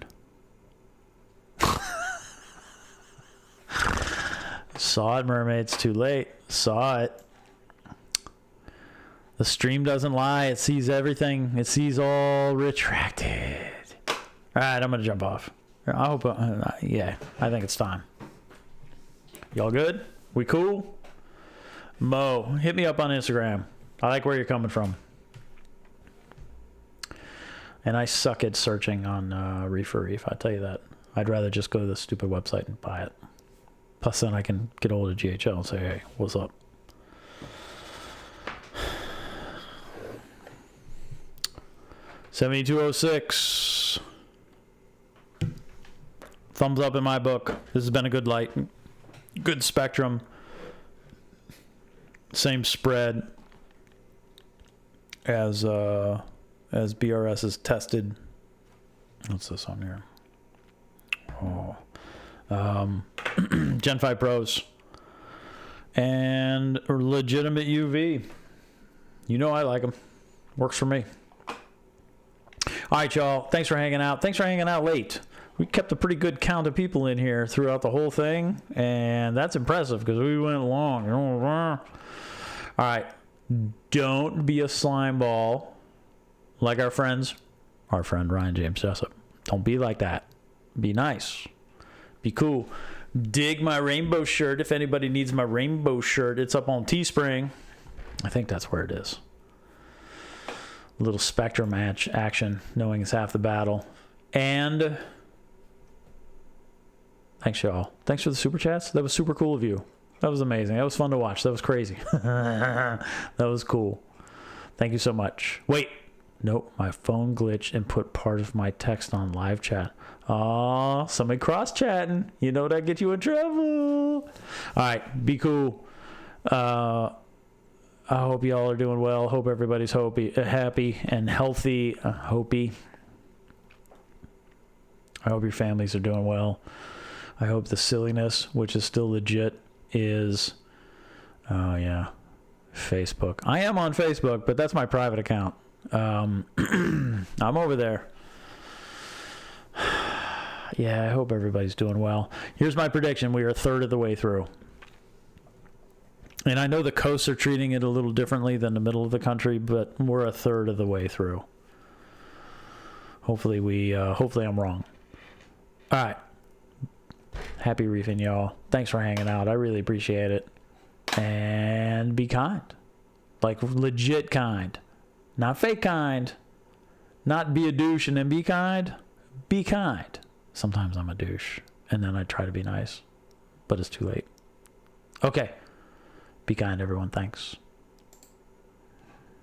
Saw it, mermaids. Too late. Saw it. The stream doesn't lie. It sees everything. It sees all retracted. All right, I'm going to jump off. I hope, yeah, I think it's time. Y'all good? We cool? Mo, hit me up on Instagram. I like where you're coming from. And I suck at searching on Reef for Reef, I tell you that. I'd rather just go to the stupid website and buy it. Plus, then I can get hold of GHL and say, hey, what's up? $72.06. Thumbs up in my book. This has been a good light. Good spectrum. Same spread as BRS is tested. What's this on here? Oh. Gen 5 Pros. And legitimate UV. You know I like them. Works for me. All right, y'all. Thanks for hanging out. Thanks for hanging out late. We kept a pretty good count of people in here throughout the whole thing, and that's impressive because we went long. All right. Don't be a slime ball like our friend Ryan James Jessup. Don't be like that. Be nice. Be cool. Dig my rainbow shirt. If anybody needs my rainbow shirt, it's up on Teespring. I think that's where it is. A little Spectrum action, knowing it's half the battle. And thanks, y'all. Thanks for the super chats. That was super cool of you. That was amazing. That was fun to watch. That was crazy. That was cool. Thank you so much. Wait. Nope. My phone glitched and put part of my text on live chat. Oh, somebody cross-chatting. You know that get you in trouble. All right. Be cool. I hope y'all are doing well. Hope everybody's happy and healthy. Hopey. I hope your families are doing well. I hope the silliness, which is still legit, is, oh yeah, Facebook. I am on Facebook, but that's my private account. I'm over there. Yeah, I hope everybody's doing well. Here's my prediction. We are a third of the way through. And I know the coasts are treating it a little differently than the middle of the country, but we're a third of the way through. Hopefully I'm wrong. All right. Happy reefing, y'all. Thanks for hanging out. I really appreciate it. And be kind. Like legit kind. Not fake kind. Not be a douche and then be kind. Be kind. Sometimes I'm a douche. And then I try to be nice. But it's too late. Okay. Be kind, everyone. Thanks.